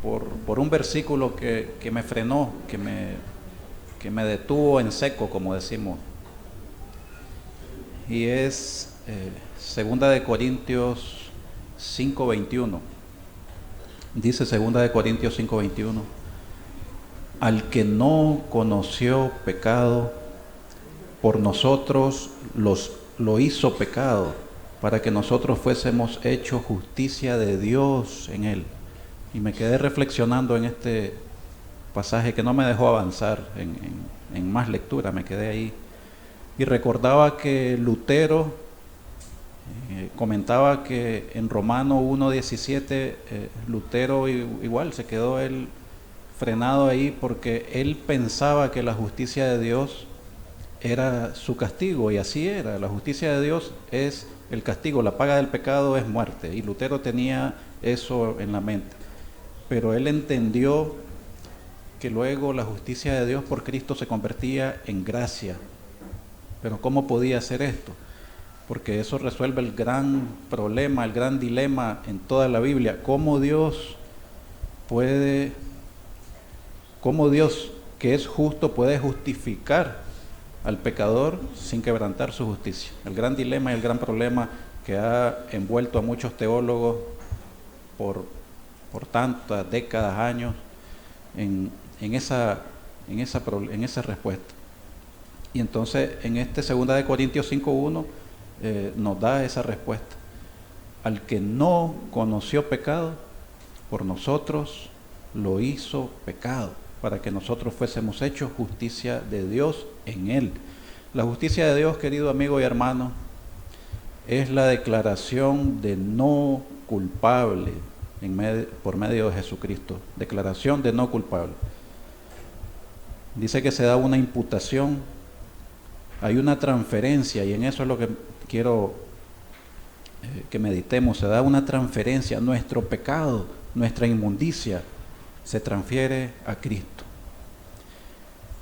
por un versículo que me frenó, que me detuvo en seco, como decimos. Y es Segunda de Corintios 5:21. Dice Segunda de Corintios 5:21: al que no conoció pecado, por nosotros lo hizo pecado, para que nosotros fuésemos hechos justicia de Dios en él. Y me quedé reflexionando en este pasaje que no me dejó avanzar en más lectura, me quedé ahí. Y recordaba que Lutero comentaba que en Romano 1:17 Lutero igual se quedó él frenado ahí porque él pensaba que la justicia de Dios era su castigo, y así era. La justicia de Dios es el castigo, la paga del pecado es muerte, y Lutero tenía eso en la mente. Pero él entendió que luego la justicia de Dios por Cristo se convertía en gracia. Pero ¿cómo podía hacer esto? Porque eso resuelve el gran problema, el gran dilema en toda la Biblia. ¿Cómo Dios, que es justo, puede justificar al pecador sin quebrantar su justicia? El gran dilema y el gran problema que ha envuelto a muchos teólogos por tantas décadas, años, en esa respuesta. Y entonces en este 2 Corintios 5:1 nos da esa respuesta. Al que no conoció pecado, por nosotros lo hizo pecado, para que nosotros fuésemos hechos justicia de Dios en él. La justicia de Dios, querido amigo y hermano, es la declaración de no culpable por medio de Jesucristo. Declaración de no culpable. Dice que se da una imputación, hay una transferencia, y en eso es lo que quiero que meditemos. Se da una transferencia. Nuestro pecado, nuestra inmundicia, se transfiere a Cristo.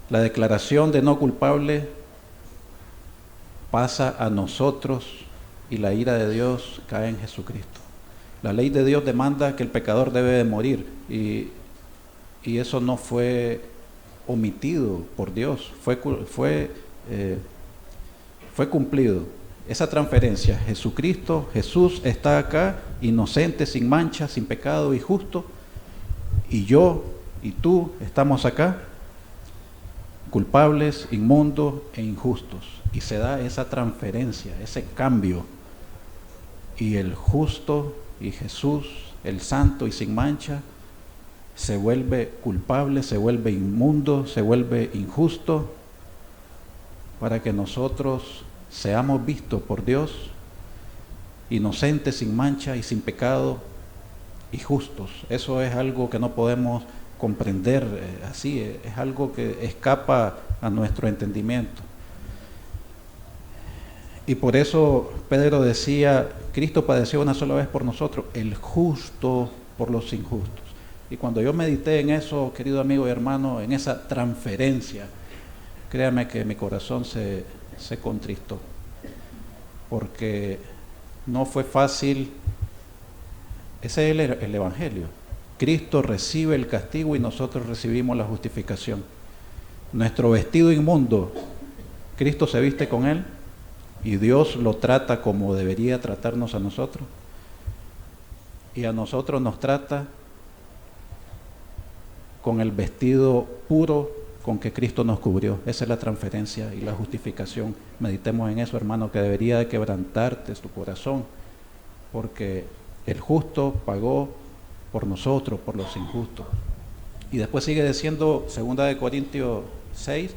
La declaración de no culpable pasa a nosotros, y la ira de Dios cae en Jesucristo. La ley de Dios demanda que el pecador debe de morir, y eso no fue omitido por Dios, fue cumplido. Esa transferencia, Jesús está acá, inocente, sin mancha, sin pecado y justo, y yo y tú estamos acá, culpables, inmundos e injustos. Y se da esa transferencia, ese cambio, y el justo y Jesús, el santo y sin mancha, se vuelve culpable, se vuelve inmundo, se vuelve injusto, para que nosotros seamos vistos por Dios inocentes, sin mancha y sin pecado, y justos. Eso es algo que no podemos comprender así, es algo que escapa a nuestro entendimiento. Y por eso Pedro decía: Cristo padeció una sola vez por nosotros, el justo por los injustos. Y cuando yo medité en eso, querido amigo y hermano, en esa transferencia, créame que mi corazón se contristó, porque no fue fácil. Ese es el Evangelio. Cristo recibe el castigo y nosotros recibimos la justificación. Nuestro vestido inmundo, Cristo se viste con él, y Dios lo trata como debería tratarnos a nosotros, y a nosotros nos trata con el vestido puro con que Cristo nos cubrió. Esa es la transferencia y la justificación. Meditemos en eso, hermano, que debería de quebrantarte tu corazón, porque el justo pagó por nosotros, por los injustos. Y después sigue diciendo 2 Corintios 6: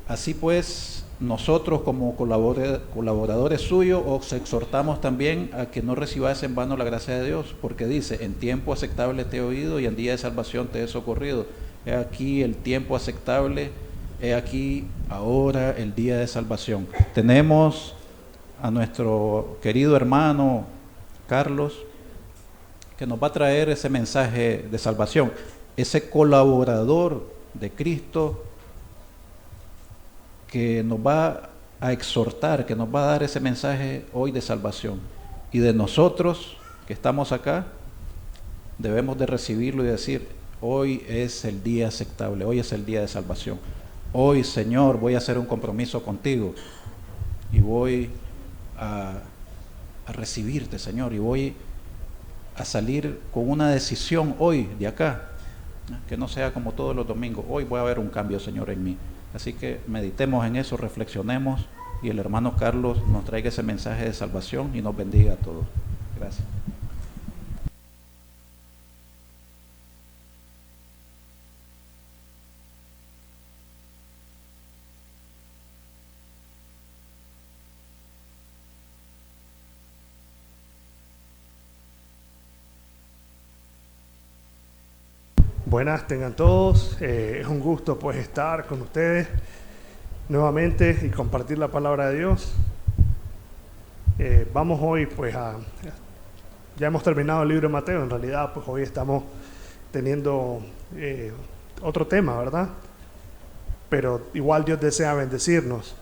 así pues, nosotros como colaboradores suyos os exhortamos también a que no recibáis en vano la gracia de Dios, porque dice: en tiempo aceptable te he oído, y en día de salvación te he socorrido. He aquí el tiempo aceptable, he aquí ahora el día de salvación. Tenemos a nuestro querido hermano Carlos, que nos va a traer ese mensaje de salvación, ese colaborador de Cristo, que nos va a exhortar, que nos va a dar ese mensaje hoy de salvación. Y de nosotros que estamos acá, debemos de recibirlo y decir, hoy es el día aceptable, hoy es el día de salvación. Hoy, Señor, voy a hacer un compromiso contigo y voy a recibirte, Señor, y voy a salir con una decisión hoy de acá, que no sea como todos los domingos. Hoy voy a ver un cambio, Señor, en mí. Así que meditemos en eso, reflexionemos, y el hermano Carlos nos traiga ese mensaje de salvación y nos bendiga a todos. Gracias. Buenas tengan todos, es un gusto pues estar con ustedes nuevamente y compartir la palabra de Dios. Vamos hoy pues ya hemos terminado el libro de Mateo, en realidad pues hoy estamos teniendo otro tema, ¿verdad? Pero igual Dios desea bendecirnos.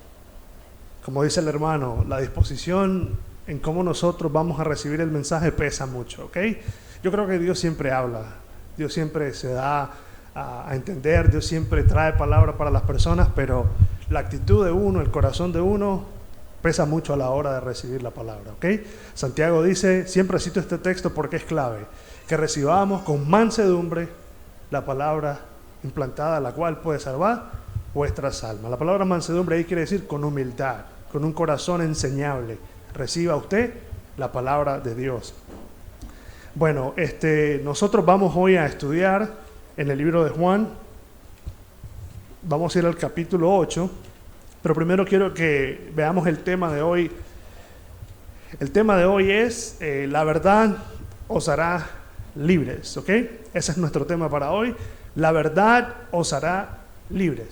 Como dice el hermano, la disposición en cómo nosotros vamos a recibir el mensaje pesa mucho, ¿ok? Yo creo que Dios siempre habla. Dios siempre se da a entender, Dios siempre trae palabras para las personas, pero la actitud de uno, el corazón de uno, pesa mucho a la hora de recibir la palabra, ¿ok? Santiago dice, siempre cito este texto porque es clave, que recibamos con mansedumbre la palabra implantada, la cual puede salvar vuestras almas. La palabra mansedumbre ahí quiere decir con humildad, con un corazón enseñable. Reciba usted la palabra de Dios. Bueno, nosotros vamos hoy a estudiar en el libro de Juan. Vamos a ir al capítulo 8, pero primero quiero que veamos el tema de hoy. El tema de hoy es la verdad os hará libres, ¿ok? Ese es nuestro tema para hoy. La verdad os hará libres.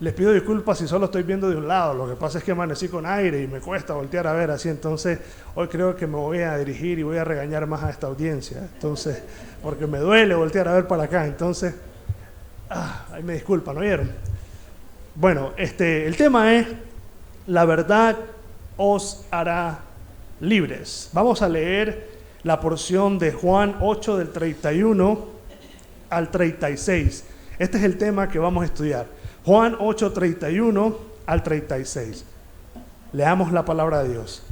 Les pido disculpas si solo estoy viendo de un lado, lo que pasa es que amanecí con aire y me cuesta voltear a ver así, entonces hoy creo que me voy a dirigir y voy a regañar más a esta audiencia, entonces, porque me duele voltear a ver para acá, entonces, ahí me disculpan, ¿no oyeron? Bueno, el tema es, la verdad os hará libres. Vamos a leer la porción de Juan 8 del 31 al 36. Este es el tema que vamos a estudiar. Juan 8, 31 al 36. Leamos la palabra de Dios.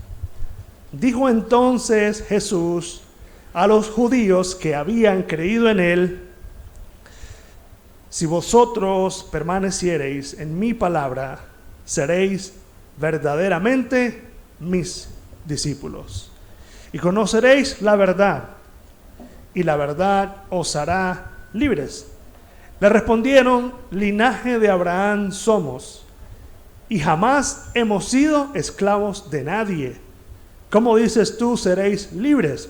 Dijo entonces Jesús a los judíos que habían creído en él: si vosotros permaneciereis en mi palabra, seréis verdaderamente mis discípulos. Y conoceréis la verdad, y la verdad os hará libres. Le respondieron: linaje de Abraham somos, y jamás hemos sido esclavos de nadie. ¿Cómo dices tú, seréis libres?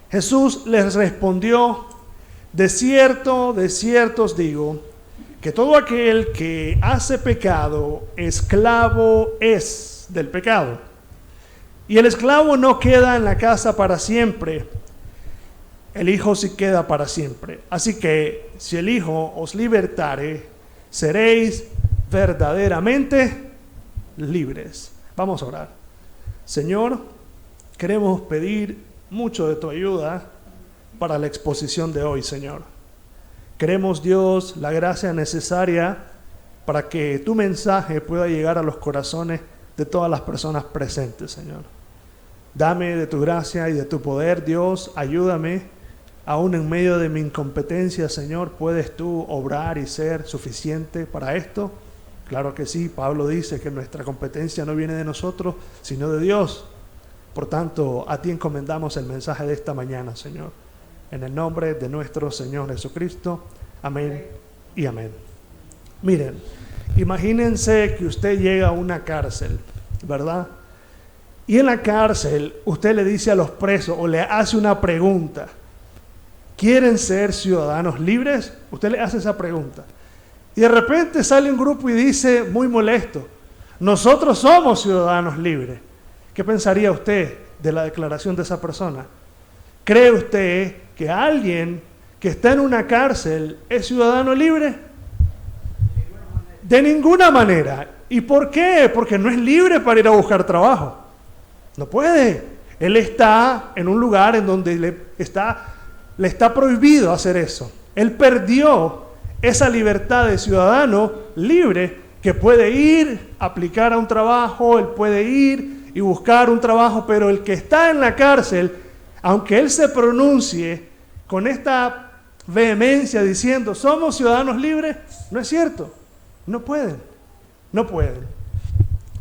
Jesús les respondió: de cierto os digo, que todo aquel que hace pecado, esclavo es del pecado. Y el esclavo no queda en la casa para siempre, el Hijo sí queda para siempre. Así que si el Hijo os libertare, seréis verdaderamente libres. Vamos a orar. Señor, queremos pedir mucho de tu ayuda para la exposición de hoy, Señor. Queremos, Dios, la gracia necesaria para que tu mensaje pueda llegar a los corazones de todas las personas presentes, Señor. Dame de tu gracia y de tu poder, Dios, ayúdame. Aún en medio de mi incompetencia, Señor, ¿puedes tú obrar y ser suficiente para esto? Claro que sí. Pablo dice que nuestra competencia no viene de nosotros, sino de Dios. Por tanto, a ti encomendamos el mensaje de esta mañana, Señor. En el nombre de nuestro Señor Jesucristo. Amén y amén. Miren, imagínense que usted llega a una cárcel, ¿verdad? Y en la cárcel usted le dice a los presos o le hace una pregunta: ¿quieren ser ciudadanos libres? Usted le hace esa pregunta. Y de repente sale un grupo y dice, muy molesto: nosotros somos ciudadanos libres. ¿Qué pensaría usted de la declaración de esa persona? ¿Cree usted que alguien que está en una cárcel es ciudadano libre? De ninguna manera. ¿Y por qué? Porque no es libre para ir a buscar trabajo. No puede. Él está en un lugar en donde le está le está prohibido hacer eso. Él perdió esa libertad de ciudadano libre que puede ir, aplicar a un trabajo, él puede ir y buscar un trabajo, pero el que está en la cárcel, aunque él se pronuncie con esta vehemencia diciendo somos ciudadanos libres, no es cierto, no pueden.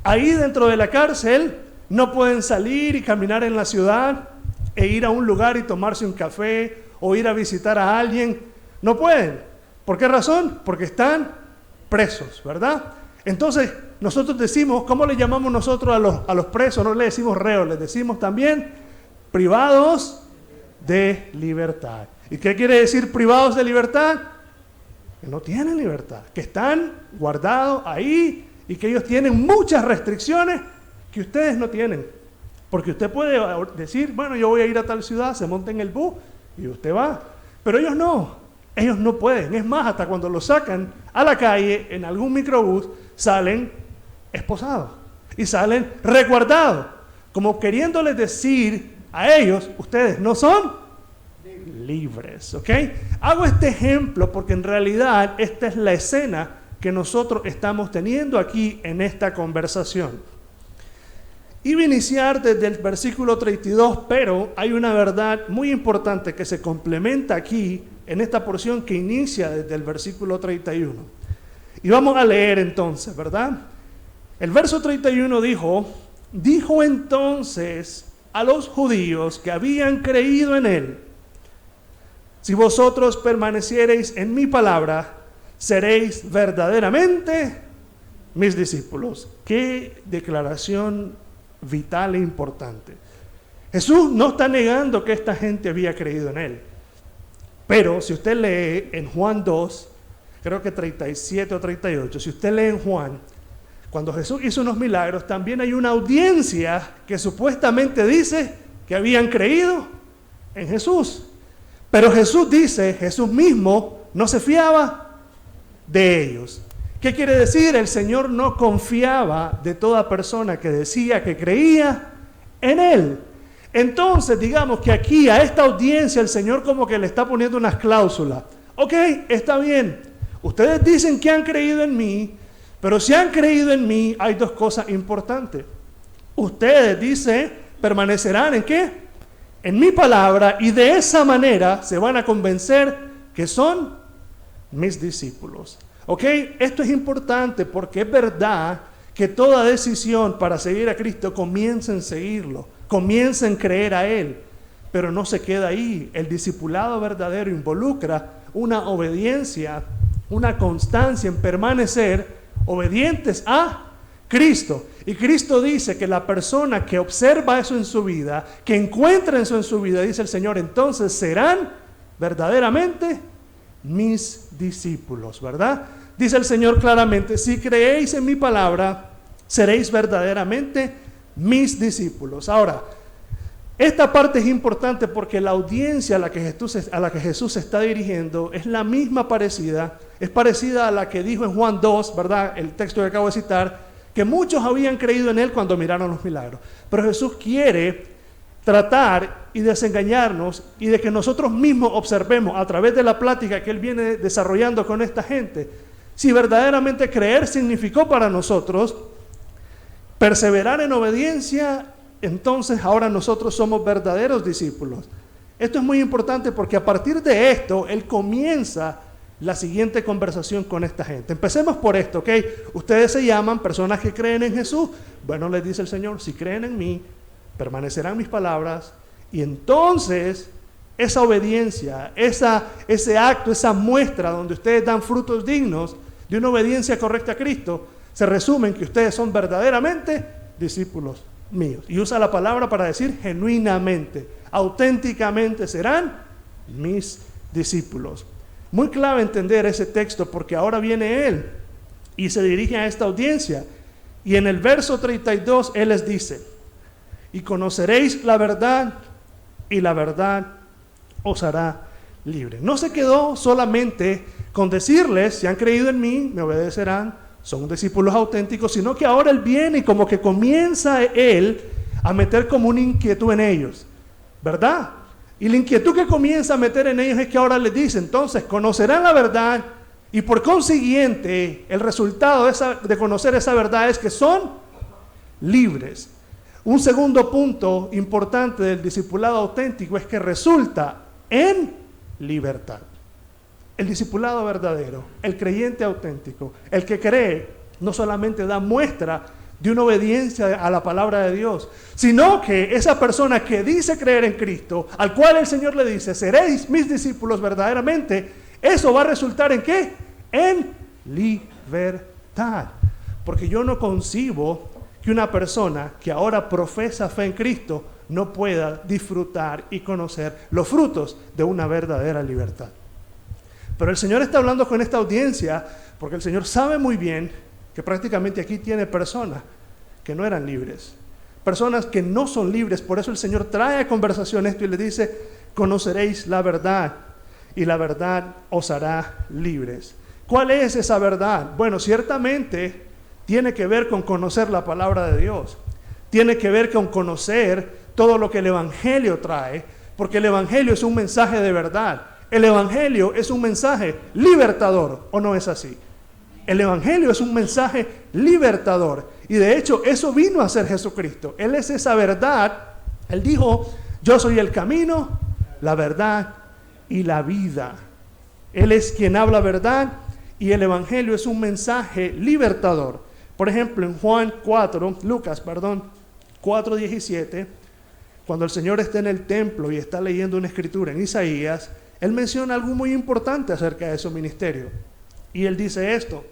Ahí dentro de la cárcel no pueden salir y caminar en la ciudad e ir a un lugar y tomarse un café o ir a visitar a alguien, no pueden. ¿Por qué razón? Porque están presos, ¿verdad? Entonces nosotros decimos, ¿cómo le llamamos nosotros a los presos? No le decimos reos, les decimos también privados de libertad. ¿Y qué quiere decir privados de libertad? Que no tienen libertad, que están guardados ahí y que ellos tienen muchas restricciones que ustedes no tienen. Porque usted puede decir, bueno, yo voy a ir a tal ciudad, se monta en el bus y usted va. Pero ellos no pueden. Es más, hasta cuando los sacan a la calle en algún microbús, salen esposados y salen resguardados, como queriéndoles decir a ellos, ustedes no son libres, ¿ok? Hago este ejemplo porque en realidad esta es la escena que nosotros estamos teniendo aquí en esta conversación. Iba a iniciar desde el versículo 32, pero hay una verdad muy importante que se complementa aquí en esta porción que inicia desde el versículo 31. Y vamos a leer entonces, ¿verdad? El verso 31 dijo entonces a los judíos que habían creído en él: si vosotros permaneciereis en mi palabra, seréis verdaderamente mis discípulos. Qué declaración vital e importante. Jesús no está negando que esta gente había creído en él. Pero si usted lee en Juan 2, creo que 37 o 38, si usted lee en Juan, cuando Jesús hizo unos milagros, también hay una audiencia que supuestamente dice que habían creído en Jesús. Pero Jesús dice, Jesús mismo no se fiaba de ellos. ¿Qué quiere decir? El Señor no confiaba de toda persona que decía que creía en Él. Entonces, digamos que aquí a esta audiencia el Señor como que le está poniendo unas cláusulas. Ok, está bien. Ustedes dicen que han creído en mí, pero si han creído en mí, hay dos cosas importantes. Ustedes, dice, permanecerán ¿en qué? En mi palabra, y de esa manera se van a convencer que son mis discípulos. ¿Ok? Esto es importante porque es verdad que toda decisión para seguir a Cristo comienza en seguirlo, comienza en creer a Él, pero no se queda ahí. El discipulado verdadero involucra una obediencia, una constancia en permanecer obedientes a Cristo. Y Cristo dice que la persona que observa eso en su vida, que encuentra eso en su vida, dice el Señor, entonces serán verdaderamente mis discípulos, ¿verdad? Dice el Señor claramente, si creéis en mi palabra, seréis verdaderamente mis discípulos. Ahora, esta parte es importante porque la audiencia a la que Jesús se está dirigiendo es la misma parecida, es parecida a la que dijo en Juan 2, ¿verdad? El texto que acabo de citar, que muchos habían creído en Él cuando miraron los milagros. Pero Jesús quiere tratar y desengañarnos y de que nosotros mismos observemos a través de la plática que Él viene desarrollando con esta gente, si verdaderamente creer significó para nosotros perseverar en obediencia, entonces ahora nosotros somos verdaderos discípulos. Esto es muy importante porque a partir de esto, Él comienza la siguiente conversación con esta gente. Empecemos por esto, ¿ok? Ustedes se llaman personas que creen en Jesús. Bueno, les dice el Señor, si creen en mí, permanecerán mis palabras, y entonces esa obediencia, ese acto, esa muestra donde ustedes dan frutos dignos de una obediencia correcta a Cristo, se resume en que ustedes son verdaderamente discípulos míos. Y usa la palabra para decir genuinamente, auténticamente serán mis discípulos. Muy clave entender ese texto porque ahora viene Él y se dirige a esta audiencia. Y en el verso 32 Él les dice, y conoceréis la verdad, y la verdad os hará libre. No se quedó solamente con decirles, si han creído en mí, me obedecerán, son discípulos auténticos, sino que ahora Él viene y como que comienza Él a meter como una inquietud en ellos, ¿verdad? Y la inquietud que comienza a meter en ellos es que ahora les dice, entonces, conocerán la verdad y por consiguiente el resultado de conocer esa verdad es que son libres. Un segundo punto importante del discipulado auténtico es que resulta en libertad. El discipulado verdadero, el creyente auténtico, el que cree, no solamente da muestra de una obediencia a la palabra de Dios, sino que esa persona que dice creer en Cristo, al cual el Señor le dice, seréis mis discípulos verdaderamente, eso va a resultar ¿en qué? En libertad. Porque yo no concibo que una persona que ahora profesa fe en Cristo no pueda disfrutar y conocer los frutos de una verdadera libertad. Pero el Señor está hablando con esta audiencia porque el Señor sabe muy bien que prácticamente aquí tiene personas que no eran libres, personas que no son libres. Por eso el Señor trae a conversación esto y le dice, conoceréis la verdad y la verdad os hará libres. ¿Cuál es esa verdad? Bueno, ciertamente tiene que ver con conocer la palabra de Dios, tiene que ver con conocer todo lo que el Evangelio trae, porque el Evangelio es un mensaje de verdad, el Evangelio es un mensaje libertador, ¿o no es así? El Evangelio es un mensaje libertador. Y de hecho, eso vino a ser Jesucristo. Él es esa verdad. Él dijo, yo soy el camino, la verdad y la vida. Él es quien habla verdad y el Evangelio es un mensaje libertador. Por ejemplo, en Lucas 4:17, cuando el Señor está en el templo y está leyendo una escritura en Isaías, Él menciona algo muy importante acerca de su ministerio. Y Él dice esto.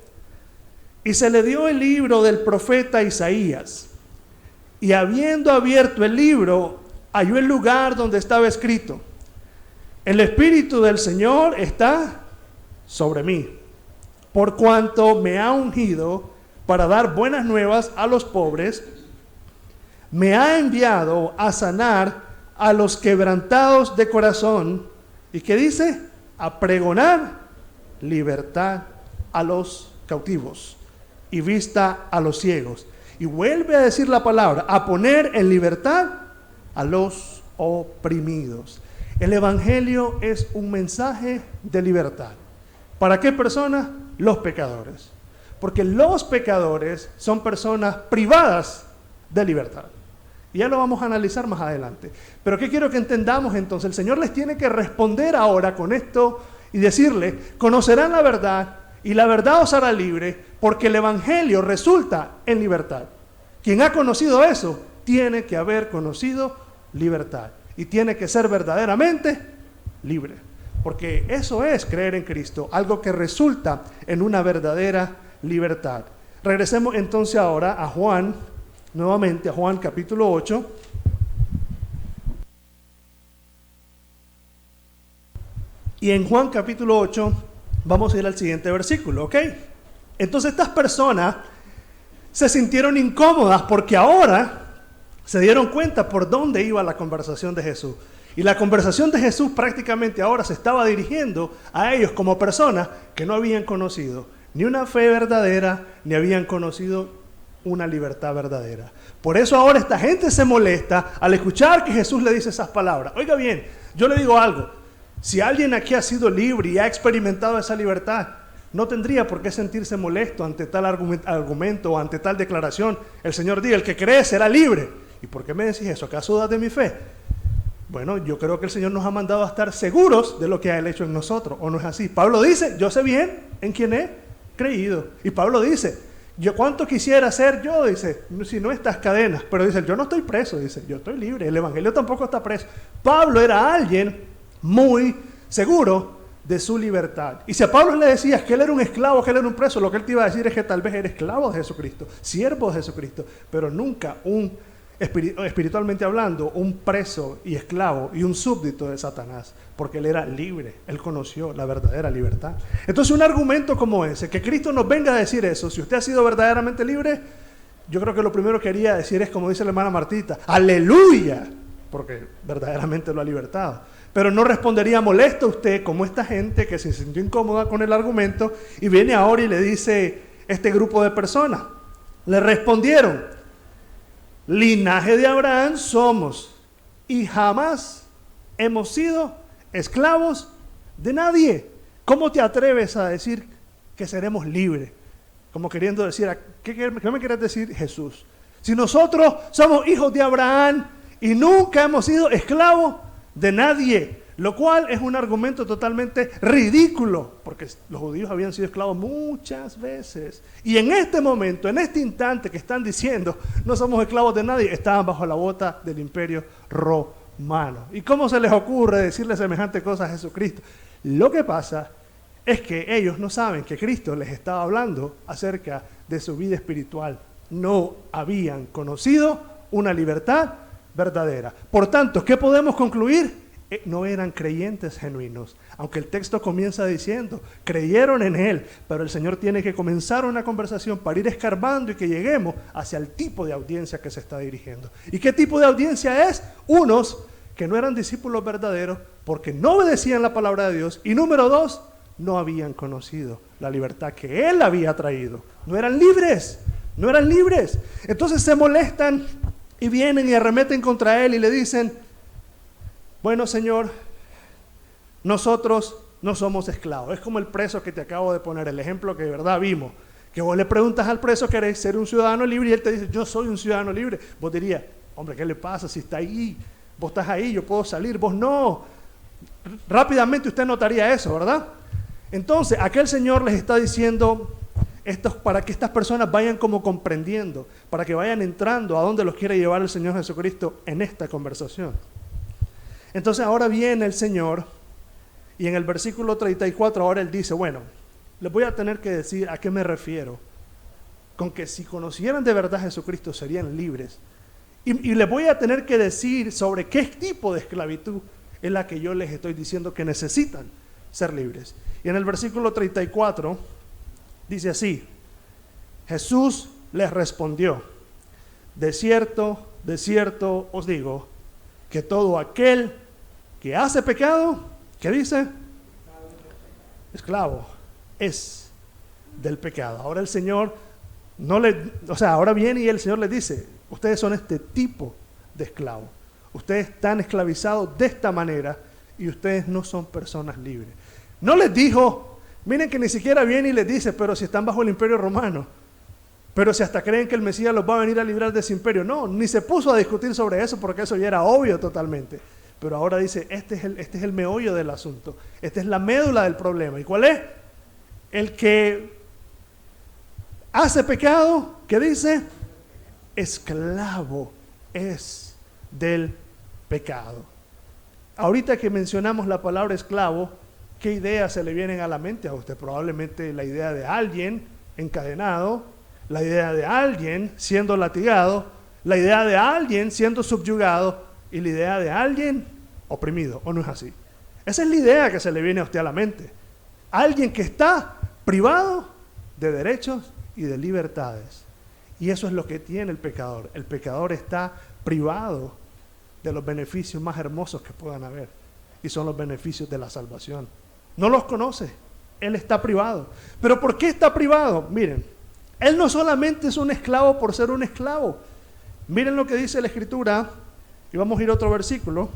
Y se le dio el libro del profeta Isaías. Y habiendo abierto el libro, halló el lugar donde estaba escrito: el Espíritu del Señor está sobre mí, por cuanto me ha ungido para dar buenas nuevas a los pobres, me ha enviado a sanar a los quebrantados de corazón. ¿Y qué dice? A pregonar libertad a los cautivos y vista a los ciegos. Y vuelve a decir la palabra, a poner en libertad a los oprimidos. El Evangelio es un mensaje de libertad. ¿Para qué personas? Los pecadores. Porque los pecadores son personas privadas de libertad. Y ya lo vamos a analizar más adelante. Pero ¿qué quiero que entendamos entonces? El Señor les tiene que responder ahora con esto y decirle, conocerán la verdad y la verdad os hará libre, porque el Evangelio resulta en libertad. Quien ha conocido eso, tiene que haber conocido libertad. Y tiene que ser verdaderamente libre. Porque eso es creer en Cristo, algo que resulta en una verdadera libertad. Regresemos entonces ahora a Juan, nuevamente a Juan capítulo 8. Y en Juan capítulo 8 vamos a ir al siguiente versículo, ¿ok? Entonces estas personas se sintieron incómodas porque ahora se dieron cuenta por dónde iba la conversación de Jesús. Y la conversación de Jesús prácticamente ahora se estaba dirigiendo a ellos como personas que no habían conocido ni una fe verdadera, ni habían conocido una libertad verdadera. Por eso ahora esta gente se molesta al escuchar que Jesús le dice esas palabras. Oiga bien, yo le digo algo. Si alguien aquí ha sido libre y ha experimentado esa libertad, no tendría por qué sentirse molesto ante tal argumento o ante tal declaración. El Señor dice, el que cree será libre. ¿Y por qué me decís eso? ¿Acaso dudas de mi fe? Bueno, yo creo que el Señor nos ha mandado a estar seguros de lo que ha Él hecho en nosotros, ¿o no es así? Pablo dice, yo sé bien en quién he creído. Y Pablo dice, yo cuánto quisiera ser yo, dice, si no estas cadenas. Pero dice, yo no estoy preso, dice, yo estoy libre. El Evangelio tampoco está preso. Pablo era alguien muy seguro de su libertad. Y si a Pablo le decías que él era un esclavo, que él era un preso, lo que él te iba a decir es que tal vez era esclavo de Jesucristo, siervo de Jesucristo, pero nunca espiritualmente hablando, un preso y esclavo y un súbdito de Satanás, porque él era libre, él conoció la verdadera libertad. Entonces un argumento como ese, que Cristo nos venga a decir eso, si usted ha sido verdaderamente libre, yo creo que lo primero que quería decir es, como dice la hermana Martita, aleluya, porque verdaderamente lo ha libertado. Pero no respondería molesto a usted como esta gente que se sintió incómoda con el argumento y viene ahora y le dice este grupo de personas. Le respondieron, linaje de Abraham somos y jamás hemos sido esclavos de nadie. ¿Cómo te atreves a decir que seremos libres? Como queriendo decir, ¿qué me quieres decir, Jesús? Si nosotros somos hijos de Abraham y nunca hemos sido esclavos de nadie, lo cual es un argumento totalmente ridículo, porque los judíos habían sido esclavos muchas veces. Y en este momento, en este instante que están diciendo, no somos esclavos de nadie, estaban bajo la bota del imperio romano. ¿Y cómo se les ocurre decirle semejante cosa a Jesucristo? Lo que pasa es que ellos no saben que Cristo les estaba hablando acerca de su vida espiritual. No habían conocido una libertad verdadera. Por tanto, ¿qué podemos concluir? No eran creyentes genuinos, aunque el texto comienza diciendo, creyeron en Él, pero el Señor tiene que comenzar una conversación para ir escarbando y que lleguemos hacia el tipo de audiencia que se está dirigiendo. ¿Y qué tipo de audiencia es? Unos que no eran discípulos verdaderos porque no obedecían la palabra de Dios, y número dos, no habían conocido la libertad que Él había traído. No eran libres, no eran libres. Entonces se molestan y vienen y arremeten contra Él y le dicen, bueno, Señor, nosotros no somos esclavos. Es como el preso que te acabo de poner, el ejemplo que de verdad vimos. Que vos le preguntas al preso, ¿querés ser un ciudadano libre? Y él te dice, yo soy un ciudadano libre. Vos dirías, hombre, ¿qué le pasa si está ahí? Vos estás ahí, yo puedo salir, vos no. Rápidamente usted notaría eso, ¿verdad? Entonces, aquel Señor les está diciendo esto para que estas personas vayan como comprendiendo, para que vayan entrando a donde los quiere llevar el Señor Jesucristo en esta conversación. Entonces ahora viene el Señor y en el versículo 34 ahora Él dice, bueno, les voy a tener que decir a qué me refiero, con que si conocieran de verdad a Jesucristo serían libres. Y les voy a tener que decir sobre qué tipo de esclavitud es la que yo les estoy diciendo que necesitan ser libres. Y en el versículo 34 dice así, Jesús les respondió, de cierto os digo, que todo aquel que hace pecado, ¿qué dice? Esclavo es del pecado. Ahora el Señor ahora viene y el Señor les dice, ustedes son este tipo de esclavos. Ustedes están esclavizados de esta manera y ustedes no son personas libres. No les dijo, miren que ni siquiera viene y les dice, pero si están bajo el imperio romano, pero si hasta creen que el Mesías los va a venir a librar de ese imperio. No, ni se puso a discutir sobre eso porque eso ya era obvio totalmente. Pero ahora dice, este es el meollo del asunto. Esta es la médula del problema. ¿Y cuál es? El que hace pecado, ¿qué dice? Esclavo es del pecado. Ahorita que mencionamos la palabra esclavo, ¿qué ideas se le vienen a la mente a usted? Probablemente la idea de alguien encadenado, la idea de alguien siendo latigado, la idea de alguien siendo subyugado y la idea de alguien oprimido, ¿o no es así? Esa es la idea que se le viene a usted a la mente. Alguien que está privado de derechos y de libertades. Y eso es lo que tiene el pecador. El pecador está privado de los beneficios más hermosos que puedan haber. Y son los beneficios de la salvación. No los conoce. Él está privado. ¿Pero por qué está privado? Miren, él no solamente es un esclavo por ser un esclavo. Miren lo que dice la Escritura. Y vamos a ir a otro versículo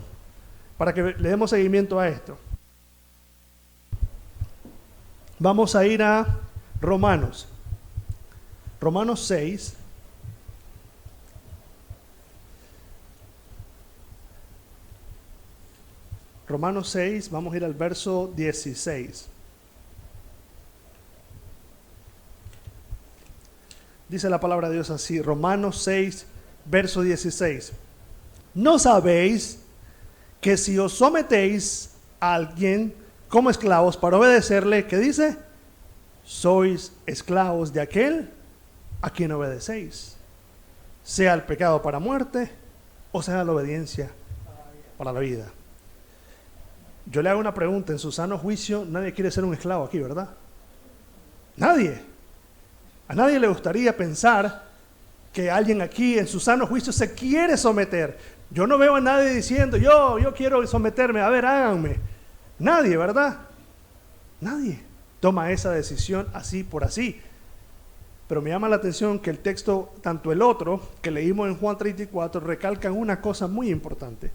para que le demos seguimiento a esto. Vamos a ir a Romanos. Romanos 6. Romanos 6, vamos a ir al verso 16. Dice la palabra de Dios así, Romanos 6, verso 16. ¿No sabéis que si os sometéis a alguien como esclavos para obedecerle, ¿qué dice? Sois esclavos de aquel a quien obedecéis, sea el pecado para muerte o sea la obediencia para la vida. Yo le hago una pregunta, en su sano juicio nadie quiere ser un esclavo aquí, ¿verdad? Nadie. A nadie le gustaría pensar que alguien aquí en su sano juicio se quiere someter. Yo no veo a nadie diciendo, yo quiero someterme, a ver, háganme. Nadie, ¿verdad? Nadie toma esa decisión así por así. Pero me llama la atención que el texto, tanto el otro que leímos en Juan 34, recalcan una cosa muy importante.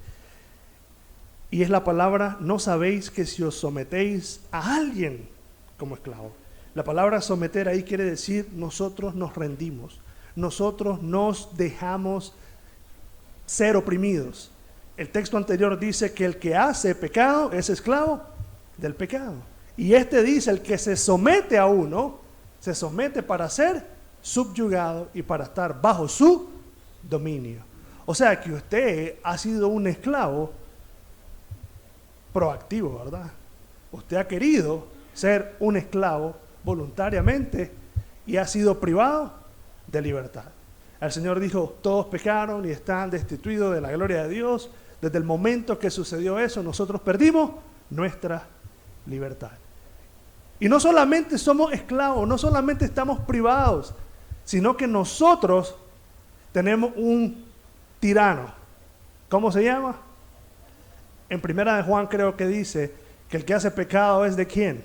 Y es la palabra, no sabéis que si os sometéis a alguien como esclavo. La palabra someter ahí quiere decir nosotros nos rendimos, nosotros nos dejamos ser oprimidos. El texto anterior dice que el que hace pecado es esclavo del pecado. Y este dice, el que se somete a uno, se somete para ser subyugado y para estar bajo su dominio. O sea que usted ha sido un esclavo proactivo, ¿verdad? Usted ha querido ser un esclavo voluntariamente y ha sido privado de libertad. El Señor dijo, todos pecaron y están destituidos de la gloria de Dios. Desde el momento que sucedió eso, nosotros perdimos nuestra libertad. Y no solamente somos esclavos, no solamente estamos privados, sino que nosotros tenemos un tirano. ¿Cómo se llama? En Primera de Juan creo que dice que el que hace pecado es ¿de quién?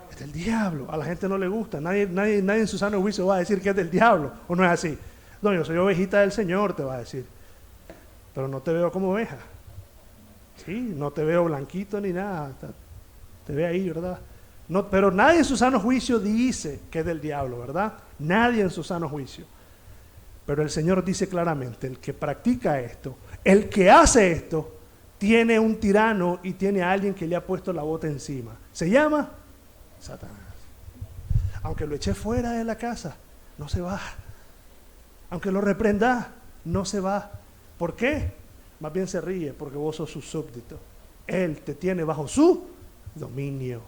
Es del diablo. A la gente no le gusta. Nadie en su sano juicio va a decir que es del diablo. ¿O no es así? No, yo soy ovejita del Señor, te va a decir. Pero no te veo como oveja. Sí, no te veo blanquito ni nada. Te ve ahí, ¿verdad? No, pero nadie en su sano juicio dice que es del diablo, ¿verdad? Nadie en su sano juicio. Pero el Señor dice claramente, el que practica esto, el que hace esto, tiene un tirano y tiene a alguien que le ha puesto la bota encima. Se llama Satanás. Aunque lo eché fuera de la casa, no se va. Aunque lo reprenda, no se va. ¿Por qué? Más bien se ríe porque vos sos su súbdito. Él te tiene bajo su dominio.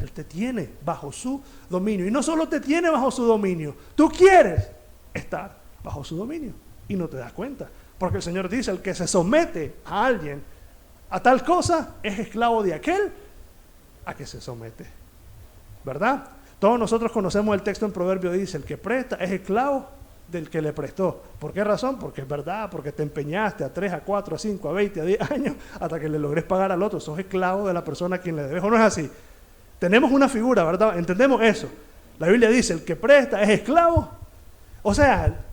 Él te tiene bajo su dominio. Y no solo te tiene bajo su dominio, tú quieres estar bajo su dominio y no te das cuenta. Porque el Señor dice, el que se somete a alguien a tal cosa es esclavo de aquel a que se somete. ¿Verdad? Todos nosotros conocemos el texto en Proverbios, dice, el que presta es esclavo del que le prestó. ¿Por qué razón? Porque es verdad, porque te empeñaste a 3, a 4, a 5, a 20, a 10 años hasta que le logres pagar al otro. Sos esclavo de la persona a quien le debes, ¿o no es así? Tenemos una figura, ¿verdad? Entendemos eso. La Biblia dice, el que presta es esclavo. O sea,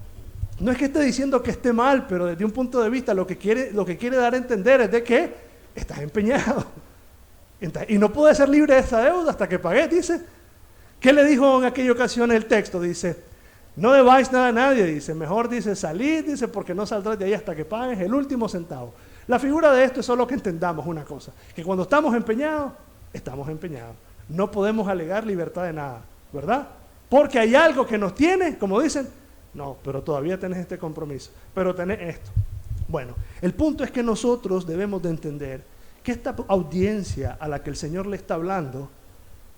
no es que esté diciendo que esté mal, pero desde un punto de vista lo que quiere dar a entender es de que estás empeñado. Y no puedes ser libre de esa deuda hasta que pagues, dice. ¿Qué le dijo en aquella ocasión el texto? Dice, no debáis nada a nadie, dice, mejor dice, salid, dice, porque no saldrás de ahí hasta que pagues el último centavo. La figura de esto es solo que entendamos una cosa, que cuando estamos empeñados, estamos empeñados. No podemos alegar libertad de nada, ¿verdad? Porque hay algo que nos tiene, como dicen, no, pero todavía tenés este compromiso, pero tenés esto. Bueno, el punto es que nosotros debemos de entender que esta audiencia a la que el Señor le está hablando,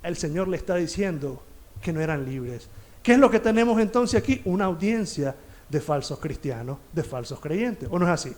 el Señor le está diciendo que no eran libres. ¿Qué es lo que tenemos entonces aquí? Una audiencia de falsos cristianos, de falsos creyentes, ¿o no es así?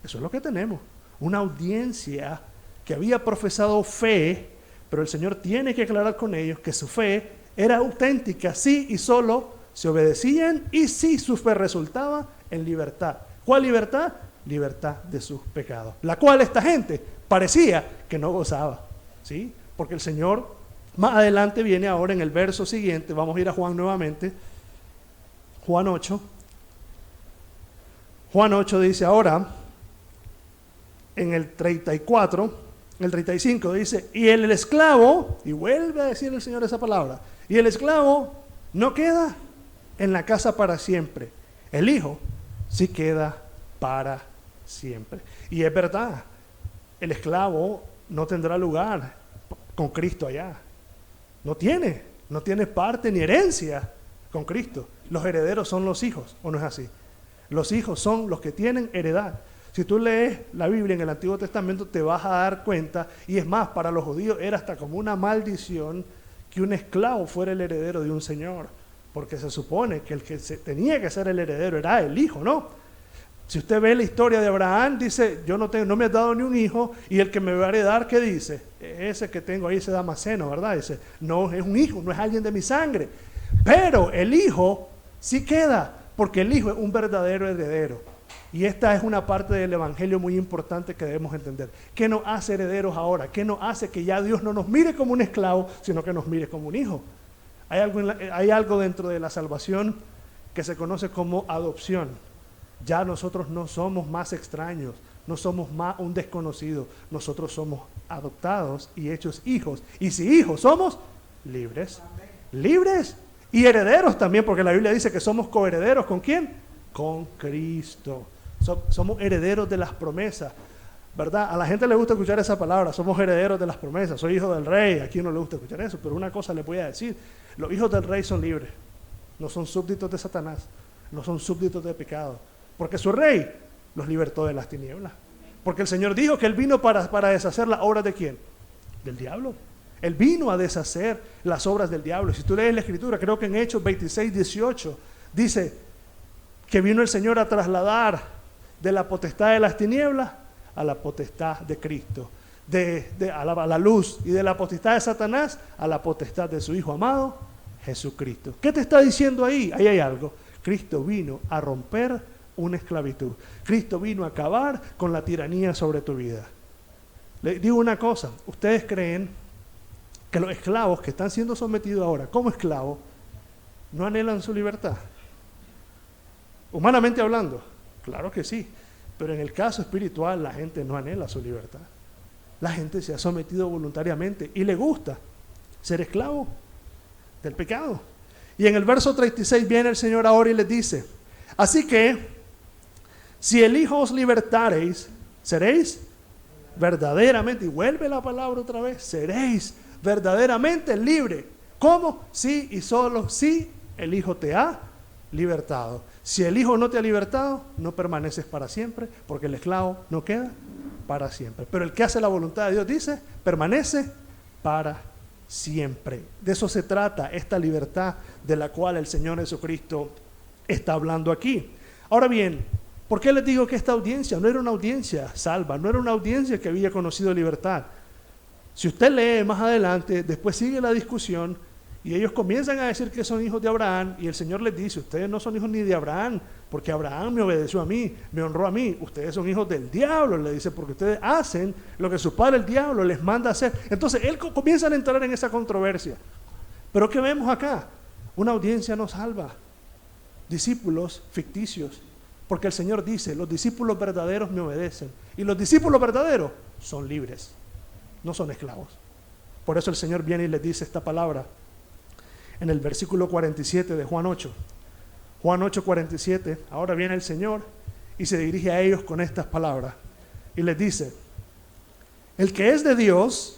Eso es lo que tenemos, una audiencia que había profesado fe, pero el Señor tiene que aclarar con ellos que su fe era auténtica, sí y solo se obedecían y sí su fe resultaba en libertad. ¿Cuál libertad? Libertad de sus pecados, la cual esta gente parecía que no gozaba, ¿sí? Porque el Señor más adelante viene ahora en el verso siguiente, vamos a ir a Juan nuevamente, Juan 8. Juan 8 dice ahora, en el 34, el 35 dice, y el esclavo, y vuelve a decir el Señor esa palabra, y el esclavo no queda en la casa para siempre, el hijo sí queda para siempre. Y es verdad, el esclavo no tendrá lugar con Cristo allá. No tiene parte ni herencia con Cristo. Los herederos son los hijos, ¿o no es así? Los hijos son los que tienen heredad. Si tú lees la Biblia en el Antiguo Testamento te vas a dar cuenta, y es más, para los judíos era hasta como una maldición que un esclavo fuera el heredero de un señor, porque se supone que el que tenía que ser el heredero era el hijo, ¿no? Si usted ve la historia de Abraham, dice, yo no me has dado ni un hijo, y el que me va a heredar, ¿qué dice? Ese que tengo ahí se da Damaseno, ¿verdad? Dice, no es un hijo, no es alguien de mi sangre. Pero el hijo sí queda, porque el hijo es un verdadero heredero. Y esta es una parte del evangelio muy importante que debemos entender. ¿Qué nos hace herederos ahora? ¿Qué nos hace que ya Dios no nos mire como un esclavo, sino que nos mire como un hijo? Hay algo dentro de la salvación que se conoce como adopción. Ya nosotros no somos más extraños, no somos más un desconocido, nosotros somos adoptados y hechos hijos. Y si hijos somos libres, libres y herederos también, porque la Biblia dice que somos coherederos. ¿Con quién? Con Cristo. Somos herederos de las promesas, ¿verdad? A la gente le gusta escuchar esa palabra, somos herederos de las promesas, soy hijo del rey, a quién no le gusta escuchar eso, pero una cosa les voy a decir, los hijos del rey son libres, no son súbditos de Satanás, no son súbditos de pecado, porque su rey los libertó de las tinieblas, porque el Señor dijo que Él vino para deshacer las obras de ¿quién? Del diablo. Él vino a deshacer las obras del diablo. Y si tú lees la Escritura, creo que en Hechos 26:18 dice que vino el Señor a trasladar de la potestad de las tinieblas a la potestad de Cristo, a la luz, y de la potestad de Satanás a la potestad de su Hijo amado, Jesucristo. ¿Qué te está diciendo ahí? Ahí hay algo. Cristo vino a romper una esclavitud. Cristo vino a acabar con la tiranía sobre tu vida. Les digo una cosa, ¿ustedes creen que los esclavos que están siendo sometidos ahora como esclavos no anhelan su libertad? Humanamente hablando, claro que sí, pero en el caso espiritual la gente no anhela su libertad. La gente se ha sometido voluntariamente y le gusta ser esclavo del pecado. Y en el verso 36 viene el Señor ahora y les dice, así que si el Hijo os libertareis, seréis verdaderamente, y vuelve la palabra otra vez, seréis verdaderamente libre. ¿Cómo? Sí y solo si el Hijo te ha libertado. Si el Hijo no te ha libertado, no permaneces para siempre, porque el esclavo no queda para siempre. Pero el que hace la voluntad de Dios, dice, permanece para siempre. De eso se trata esta libertad de la cual el Señor Jesucristo está hablando aquí. Ahora bien, ¿por qué les digo que esta audiencia no era una audiencia salva? No era una audiencia que había conocido libertad. Si usted lee más adelante, después sigue la discusión y ellos comienzan a decir que son hijos de Abraham y el Señor les dice, ustedes no son hijos ni de Abraham, porque Abraham me obedeció a mí, me honró a mí. Ustedes son hijos del diablo, le dice, porque ustedes hacen lo que su padre el diablo les manda hacer. Entonces él comienza a entrar en esa controversia. Pero ¿qué vemos acá? Una audiencia no salva. Discípulos ficticios. Porque el Señor dice, los discípulos verdaderos me obedecen. Y los discípulos verdaderos son libres, no son esclavos. Por eso el Señor viene y les dice esta palabra en el versículo 47 de Juan 8. Juan 8:47, ahora viene el Señor y se dirige a ellos con estas palabras. Y les dice, el que es de Dios,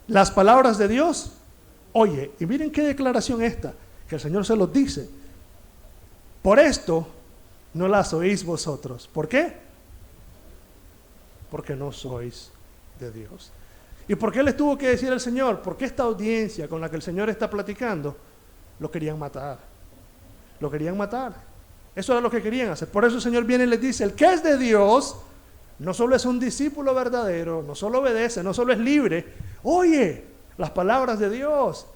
las palabras de Dios, oye. Y miren qué declaración esta, que el Señor se los dice. Por esto no las oís vosotros. ¿Por qué? Porque no sois de Dios. ¿Y por qué les tuvo que decir el Señor? Porque esta audiencia con la que el Señor está platicando, lo querían matar. Lo querían matar. Eso era lo que querían hacer. Por eso el Señor viene y les dice, el que es de Dios, no solo es un discípulo verdadero, no solo obedece, no solo es libre, oye las palabras de Dios.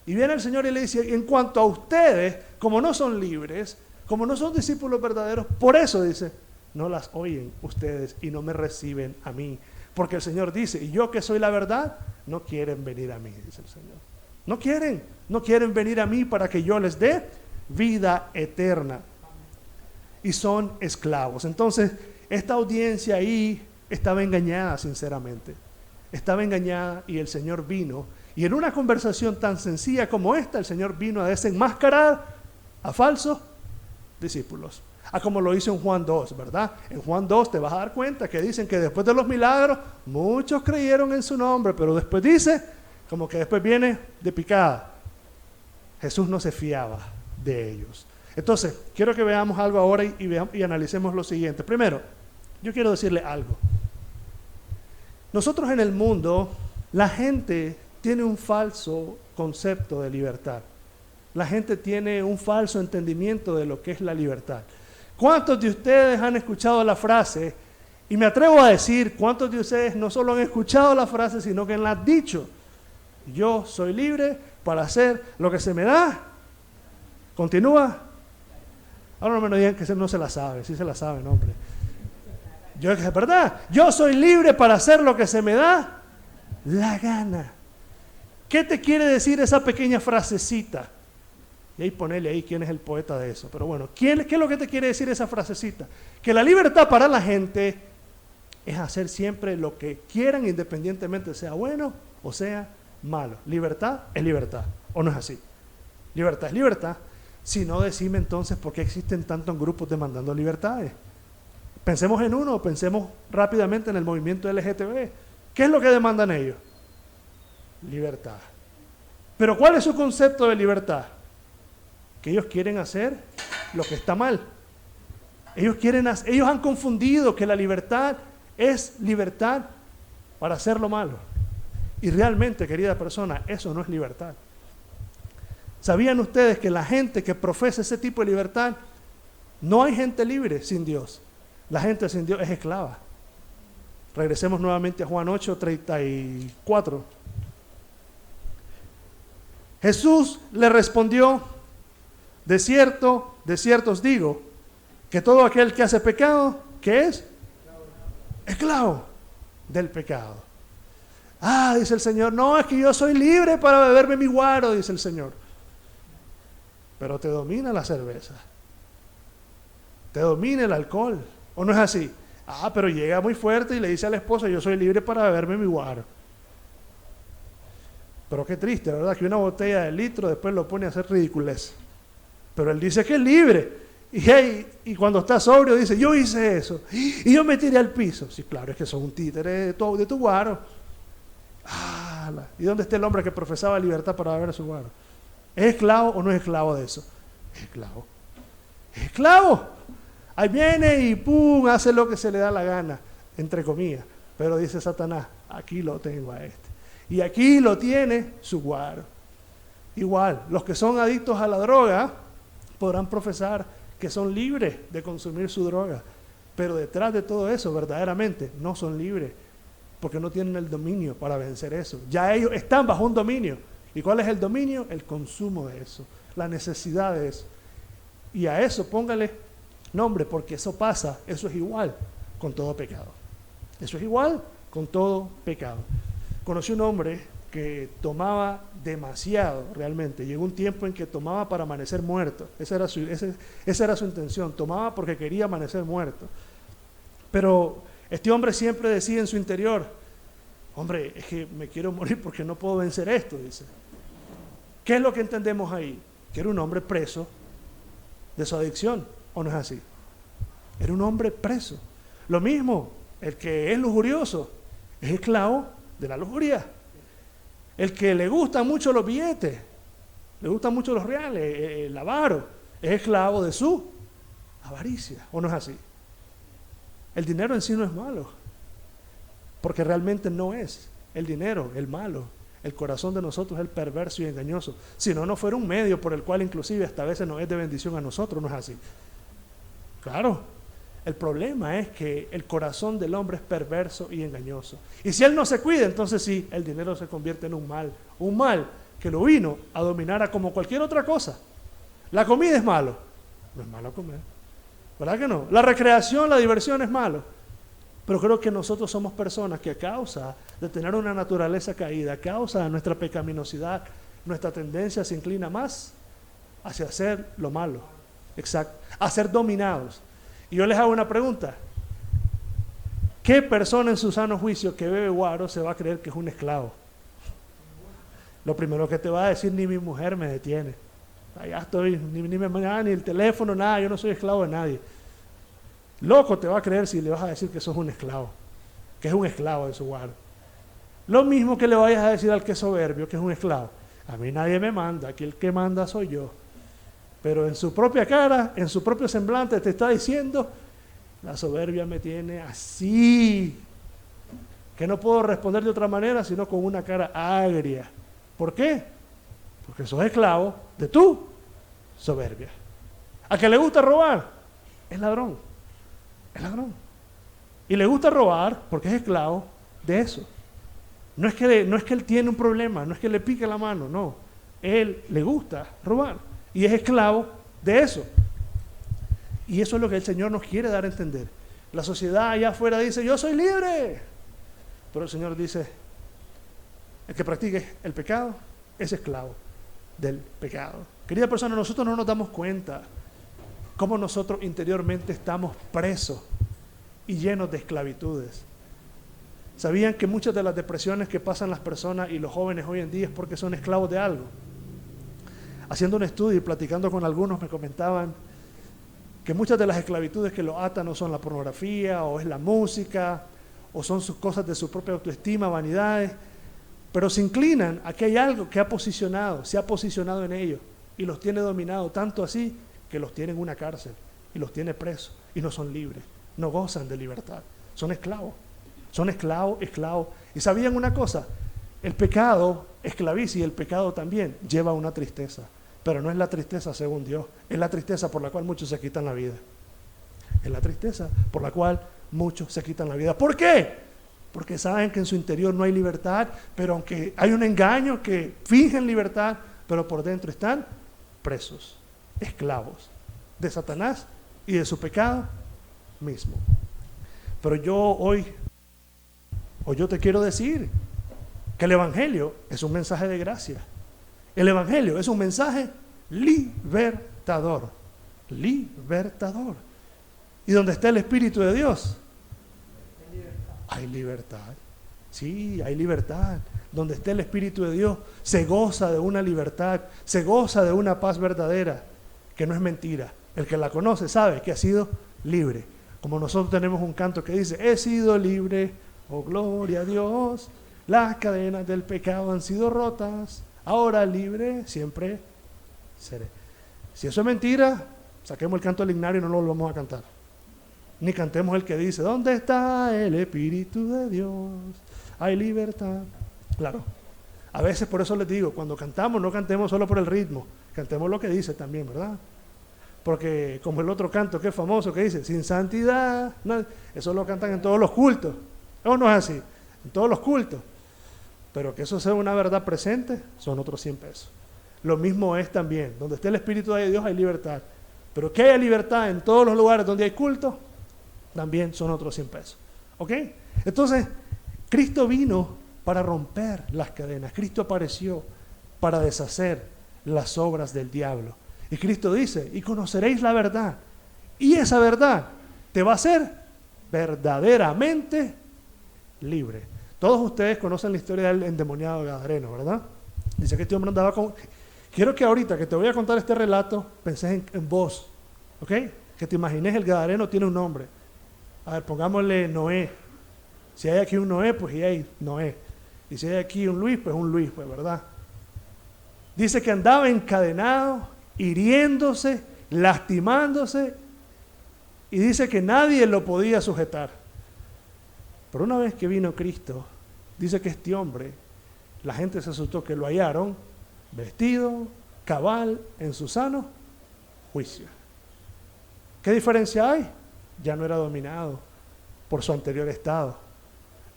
Y viene el Señor y le dice, en cuanto a ustedes, como no son libres, como no son discípulos verdaderos, por eso dice, no las oyen ustedes y no me reciben a mí. Porque el Señor dice, y yo que soy la verdad, no quieren venir a mí, dice el Señor. No quieren venir a mí para que yo les dé vida eterna. Y son esclavos. Entonces, esta audiencia ahí estaba engañada, sinceramente. Estaba engañada y el Señor vino. Y en una conversación tan sencilla como esta, el Señor vino a desenmascarar a falsos discípulos. Como lo hizo en Juan 2, ¿verdad? En Juan 2 te vas a dar cuenta que dicen que después de los milagros, muchos creyeron en su nombre, pero después dice, como que después viene de picada. Jesús no se fiaba de ellos. Entonces, quiero que veamos algo ahora y analicemos lo siguiente. Primero, yo quiero decirle algo. Nosotros en el mundo, la gente tiene un falso concepto de libertad. La gente tiene un falso entendimiento de lo que es la libertad. ¿Cuántos de ustedes han escuchado la frase? Y me atrevo a decir, ¿cuántos de ustedes no solo han escuchado la frase, sino que la han dicho? Yo soy libre para hacer lo que se me da. ¿Continúa? Ahora no me digan que no se la sabe. Sí se la saben, hombre. Es verdad. Yo soy libre para hacer lo que se me da la gana. ¿Qué te quiere decir esa pequeña frasecita? Y ahí ponele ahí quién es el poeta de eso. Pero bueno, ¿qué es lo que te quiere decir esa frasecita? Que la libertad para la gente es hacer siempre lo que quieran, independientemente sea bueno o sea malo. Libertad es libertad, ¿o no es así? Libertad es libertad. Si no, decime entonces por qué existen tantos grupos demandando libertades. Pensemos en uno, pensemos rápidamente en el movimiento LGTB. ¿Qué es lo que demandan ellos? Libertad. Pero ¿cuál es su concepto de libertad? Que ellos quieren hacer lo que está mal. Ellos han confundido que la libertad es libertad para hacer lo malo. Y realmente, querida persona, eso no es libertad. ¿Sabían ustedes que la gente que profesa ese tipo de libertad, no hay gente libre sin Dios? La gente sin Dios es esclava. Regresemos nuevamente a Juan 8:34. Jesús le respondió: de cierto os digo, que todo aquel que hace pecado, ¿qué es? Esclavo del pecado. Dice el Señor, no, es que yo soy libre para beberme mi guaro, dice el Señor. Pero te domina la cerveza, te domina el alcohol, ¿o no es así? Pero llega muy fuerte y le dice a la esposa, yo soy libre para beberme mi guaro. Pero qué triste, ¿verdad? Que una botella de litro después lo pone a hacer ridiculez. Pero él dice que es libre. Y cuando está sobrio dice, yo hice eso. Y yo me tiré al piso. Sí, claro, es que son un títere de tu guaro. ¿Y dónde está el hombre que profesaba libertad para beber su guaro? ¿Es esclavo o no es esclavo de eso? Es esclavo. Es esclavo. Ahí viene y ¡pum! Hace lo que se le da la gana, entre comillas. Pero dice Satanás, aquí lo tengo a este. Y aquí lo tiene su guaro. Igual, los que son adictos a la droga podrán profesar que son libres de consumir su droga. Pero detrás de todo eso, verdaderamente, no son libres. Porque no tienen el dominio para vencer eso. Ya ellos están bajo un dominio. ¿Y cuál es el dominio? El consumo de eso, la necesidad de eso. Y a eso póngale nombre, porque eso pasa, eso es igual con todo pecado. Eso es igual con todo pecado. Conocí un hombre que tomaba demasiado, realmente. Llegó un tiempo en que tomaba para amanecer muerto. Esa era su intención. Tomaba porque quería amanecer muerto. Pero este hombre siempre decía en su interior, hombre, es que me quiero morir porque no puedo vencer esto, dice. ¿Qué es lo que entendemos ahí? Que era un hombre preso de su adicción, ¿o no es así? Era un hombre preso. Lo mismo, el que es lujurioso es esclavo de la lujuria. El que le gustan mucho los billetes, le gustan mucho los reales, el avaro, es esclavo de su avaricia, ¿o no es así? El dinero en sí no es malo, porque realmente no es el dinero el malo. El corazón de nosotros es el perverso y engañoso. Si no, no fuera un medio por el cual inclusive hasta a veces nos es de bendición a nosotros, ¿no es así? Claro, el problema es que el corazón del hombre es perverso y engañoso. Y si él no se cuida, entonces sí, el dinero se convierte en un mal que lo vino a dominar a como cualquier otra cosa. La comida es malo, no es malo comer, ¿verdad que no? La recreación, la diversión es malo. Pero creo que nosotros somos personas que a causa de tener una naturaleza caída, a causa de nuestra pecaminosidad, nuestra tendencia se inclina más hacia hacer lo malo. Exacto. A ser dominados. Y yo les hago una pregunta. ¿Qué persona en su sano juicio que bebe guaro se va a creer que es un esclavo? Lo primero que te va a decir, ni mi mujer me detiene. Allá estoy, ni el teléfono, nada, yo no soy esclavo de nadie. Loco te va a creer si le vas a decir que sos un esclavo, que es un esclavo de su guaro. Lo mismo que le vayas a decir al que es soberbio, que es un esclavo. A mí nadie me manda, aquí el que manda soy yo. Pero en su propia cara, en su propio semblante te está diciendo, la soberbia me tiene así, que no puedo responder de otra manera sino con una cara agria. ¿Por qué? Porque sos esclavo de tu soberbia. ¿A que le gusta robar? Es ladrón. Es ladrón. Y le gusta robar porque es esclavo de eso. No es que él tiene un problema, no es que le pique la mano, no. Él le gusta robar y es esclavo de eso. Y eso es lo que el Señor nos quiere dar a entender. La sociedad allá afuera dice, yo soy libre. Pero el Señor dice, el que practique el pecado es esclavo del pecado. Querida persona, nosotros no nos damos cuenta cómo nosotros interiormente estamos presos y llenos de esclavitudes. ¿Sabían que muchas de las depresiones que pasan las personas y los jóvenes hoy en día es porque son esclavos de algo? Haciendo un estudio y platicando con algunos me comentaban que muchas de las esclavitudes que lo atan no son la pornografía, o es la música, o son sus cosas de su propia autoestima, vanidades, pero se inclinan a que hay algo que se ha posicionado en ellos y los tiene dominados, tanto así que los tiene en una cárcel y los tiene presos y no son libres, no gozan de libertad, son esclavos. Son esclavos. ¿Y sabían una cosa? El pecado esclaviza y el pecado también lleva a una tristeza. Pero no es la tristeza según Dios. Es la tristeza por la cual muchos se quitan la vida. Es la tristeza por la cual muchos se quitan la vida. ¿Por qué? Porque saben que en su interior no hay libertad, pero aunque hay un engaño que fingen libertad, pero por dentro están presos, esclavos de Satanás y de su pecado mismo. Pero yo te quiero decir que el Evangelio es un mensaje de gracia. El Evangelio es un mensaje libertador. Libertador. Y donde está el Espíritu de Dios, hay libertad. Sí, hay libertad. Donde está el Espíritu de Dios, se goza de una libertad, se goza de una paz verdadera, que no es mentira. El que la conoce sabe que ha sido libre. Como nosotros tenemos un canto que dice, he sido libre, oh gloria a Dios, las cadenas del pecado han sido rotas, ahora libre siempre seré. Si eso es mentira, saquemos el canto del himnario y no lo vamos a cantar. Ni cantemos el que dice, ¿dónde está el Espíritu de Dios? Hay libertad. Claro, a veces por eso les digo, cuando cantamos no cantemos solo por el ritmo, cantemos lo que dice también, ¿verdad? Porque como el otro canto que es famoso que dice, sin santidad, no, eso lo cantan en todos los cultos. ¿O no es así? En todos los cultos. Pero que eso sea una verdad presente, son otros 100 pesos. Lo mismo es también, donde esté el Espíritu de Dios hay libertad. Pero que haya libertad en todos los lugares donde hay culto, también son otros 100 pesos. ¿Ok? Entonces, Cristo vino para romper las cadenas. Cristo apareció para deshacer las obras del diablo. Y Cristo dice, y conoceréis la verdad. Y esa verdad te va a hacer verdaderamente libre. Todos ustedes conocen la historia del endemoniado gadareno, ¿verdad? Dice que este hombre andaba con... Quiero que ahorita que te voy a contar este relato, penses en vos, ¿ok? Que te imagines el gadareno tiene un nombre. A ver, pongámosle Noé. Si hay aquí un Noé, pues y hay Noé. Y si hay aquí un Luis, pues un Luis, pues, ¿verdad? Dice que andaba encadenado, hiriéndose, lastimándose, y dice que nadie lo podía sujetar. Pero una vez que vino Cristo, dice que este hombre, la gente se asustó que lo hallaron vestido, cabal, en su sano juicio. ¿Qué diferencia hay? Ya no era dominado por su anterior estado.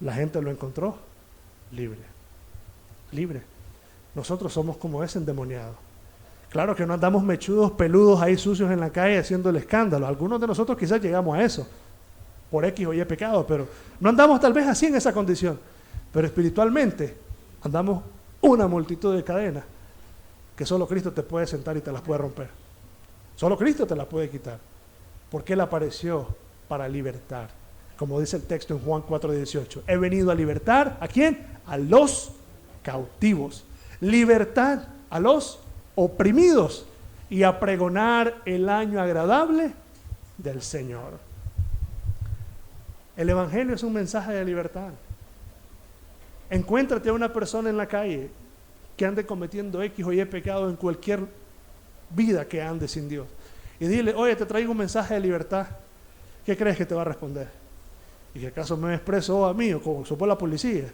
La gente lo encontró libre. Libre. Nosotros somos como ese endemoniado. Claro que no andamos mechudos, peludos ahí sucios en la calle haciendo el escándalo. Algunos de nosotros quizás llegamos a eso, por X o Y pecado, pero no andamos tal vez así en esa condición. Pero espiritualmente andamos una multitud de cadenas que solo Cristo te puede sentar y te las puede romper. Solo Cristo te las puede quitar. Porque Él apareció para libertar. Como dice el texto en Juan 4:18. He venido a libertar, ¿a quién? A los cautivos. Libertad a los oprimidos y a pregonar el año agradable del Señor. El Evangelio es un mensaje de libertad. Encuéntrate a una persona en la calle que ande cometiendo X o Y pecado en cualquier vida que ande sin Dios. Y dile, oye, te traigo un mensaje de libertad. ¿Qué crees que te va a responder? ¿Y qué acaso me expreso a mí o como supo la policía?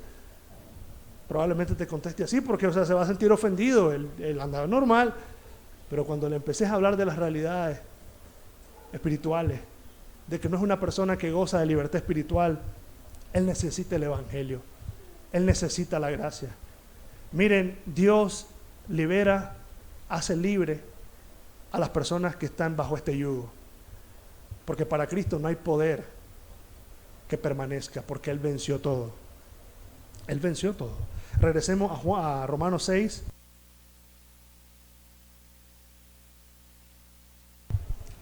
Probablemente te conteste así porque se va a sentir ofendido, él andaba normal. Pero cuando le empecé a hablar de las realidades espirituales, de que no es una persona que goza de libertad espiritual, él necesita el Evangelio, él necesita la gracia. Miren, Dios libera, hace libre a las personas que están bajo este yugo, porque para Cristo no hay poder que permanezca, porque Él venció todo. Él venció todo. Regresemos a Romanos 6.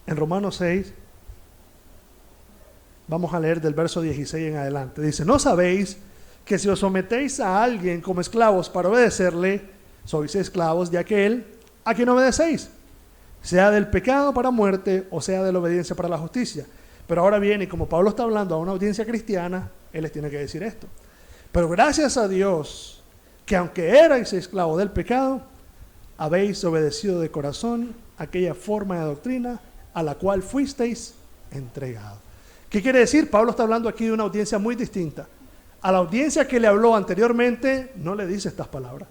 En Romanos 6 vamos a leer del verso 16 en adelante. Dice, ¿no sabéis que si os sometéis a alguien como esclavos para obedecerle, sois esclavos de aquel a quien obedecéis, sea del pecado para muerte o sea de la obediencia para la justicia. Pero ahora viene, y como Pablo está hablando a una audiencia cristiana, él les tiene que decir esto. Pero gracias a Dios, que aunque erais esclavos del pecado, habéis obedecido de corazón aquella forma de doctrina a la cual fuisteis entregados. ¿Qué quiere decir? Pablo está hablando aquí de una audiencia muy distinta. A la audiencia que le habló anteriormente, no le dice estas palabras.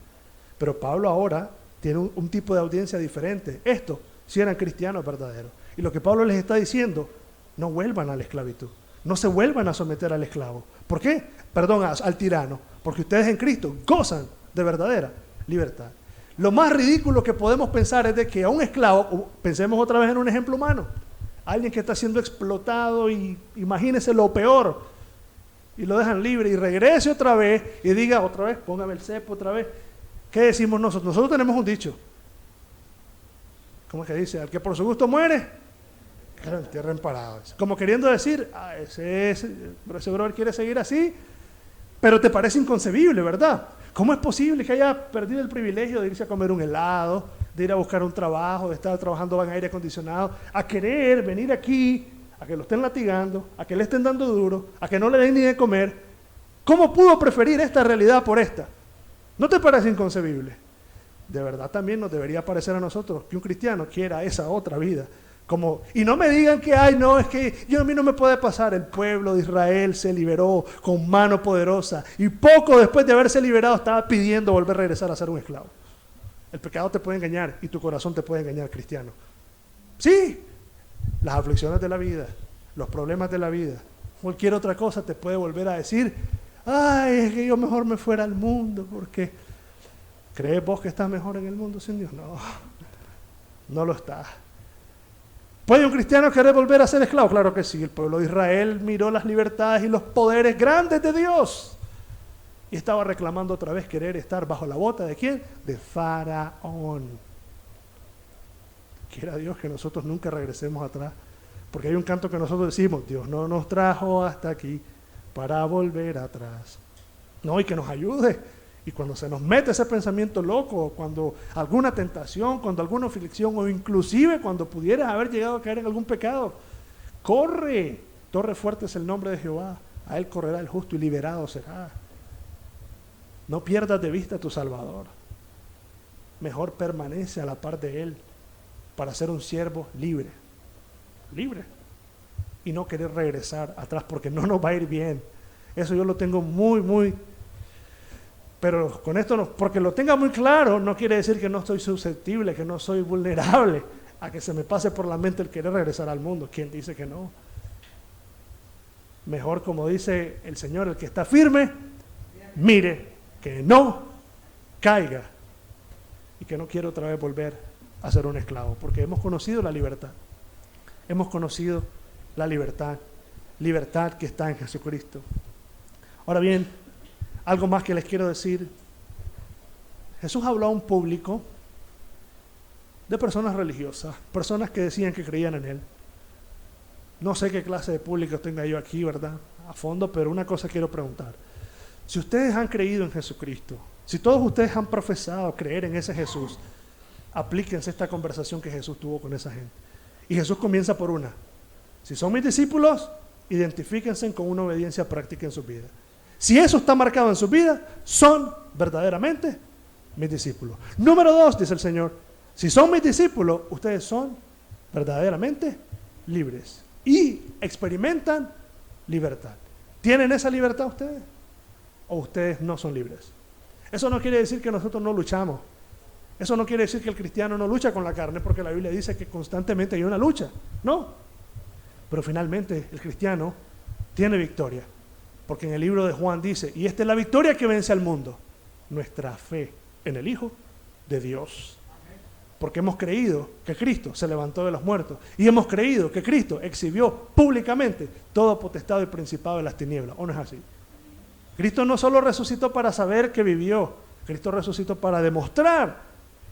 Pero Pablo ahora tiene un tipo de audiencia diferente. Estos sí eran cristianos verdaderos. Y lo que Pablo les está diciendo, no vuelvan a la esclavitud. No se vuelvan a someter al esclavo. ¿Por qué? Perdón, al tirano. Porque ustedes en Cristo gozan de verdadera libertad. Lo más ridículo que podemos pensar es de que a un esclavo, pensemos otra vez en un ejemplo humano, alguien que está siendo explotado y imagínese lo peor, y lo dejan libre y regrese otra vez y diga otra vez, póngame el cepo otra vez. ¿Qué decimos nosotros? Nosotros tenemos un dicho. ¿Cómo es que dice? Al que por su gusto muere, que lo entierren parado. Como queriendo decir, ese brother quiere seguir así, pero te parece inconcebible, ¿verdad? ¿Cómo es posible que haya perdido el privilegio de irse a comer un helado, de ir a buscar un trabajo, de estar trabajando en aire acondicionado, a querer venir aquí, a que lo estén latigando, a que le estén dando duro, a que no le den ni de comer? ¿Cómo pudo preferir esta realidad por esta? ¿No te parece inconcebible? De verdad también nos debería parecer a nosotros que un cristiano quiera esa otra vida. Y no me digan que, no, es que a mí no me puede pasar. El pueblo de Israel se liberó con mano poderosa y poco después de haberse liberado estaba pidiendo volver a regresar a ser un esclavo. El pecado te puede engañar y tu corazón te puede engañar, cristiano. Sí, las aflicciones de la vida, los problemas de la vida, cualquier otra cosa te puede volver a decir, es que yo mejor me fuera al mundo, porque ¿crees vos que estás mejor en el mundo sin Dios? No, no lo estás. ¿Puede un cristiano querer volver a ser esclavo? Claro que sí. El pueblo de Israel miró las libertades y los poderes grandes de Dios y estaba reclamando otra vez querer estar bajo la bota ¿de quién? De Faraón. Quiera Dios que nosotros nunca regresemos atrás, porque hay un canto que nosotros decimos, Dios no nos trajo hasta aquí para volver atrás. No, y que nos ayude. Y cuando se nos mete ese pensamiento loco, cuando alguna tentación, cuando alguna aflicción, o inclusive cuando pudieras haber llegado a caer en algún pecado, corre. Torre fuerte es el nombre de Jehová. A él correrá el justo y liberado será. No pierdas de vista a tu Salvador. Mejor permanece a la par de él para ser un siervo libre. Libre. Y no querer regresar atrás porque no nos va a ir bien. Eso yo lo tengo muy... Pero con esto, porque lo tenga muy claro, no quiere decir que no estoy susceptible, que no soy vulnerable a que se me pase por la mente el querer regresar al mundo. ¿Quién dice que no? Mejor, como dice el Señor, el que está firme, mire que no caiga y que no quiera otra vez volver a ser un esclavo, porque hemos conocido la libertad. Hemos conocido la libertad que está en Jesucristo. Ahora bien, algo más que les quiero decir. Jesús habló a un público de personas religiosas, personas que decían que creían en Él. No sé qué clase de público tenga yo aquí, ¿verdad? A fondo, pero una cosa quiero preguntar. Si ustedes han creído en Jesucristo, si todos ustedes han profesado creer en ese Jesús, aplíquense esta conversación que Jesús tuvo con esa gente. Y Jesús comienza por una. Si son mis discípulos, identifíquense con una obediencia práctica en su vida. Si eso está marcado en su vida, son verdaderamente mis discípulos. Número 2, dice el Señor, si son mis discípulos, ustedes son verdaderamente libres y experimentan libertad. ¿Tienen esa libertad ustedes? ¿O ustedes no son libres? Eso no quiere decir que nosotros no luchamos. Eso no quiere decir que el cristiano no lucha con la carne, porque la Biblia dice que constantemente hay una lucha. No. Pero finalmente el cristiano tiene victoria. Porque en el libro de Juan dice, y esta es la victoria que vence al mundo, nuestra fe en el Hijo de Dios. Porque hemos creído que Cristo se levantó de los muertos y hemos creído que Cristo exhibió públicamente todo potestad y principado de las tinieblas. ¿O no es así? Cristo no solo resucitó para saber que vivió, Cristo resucitó para demostrar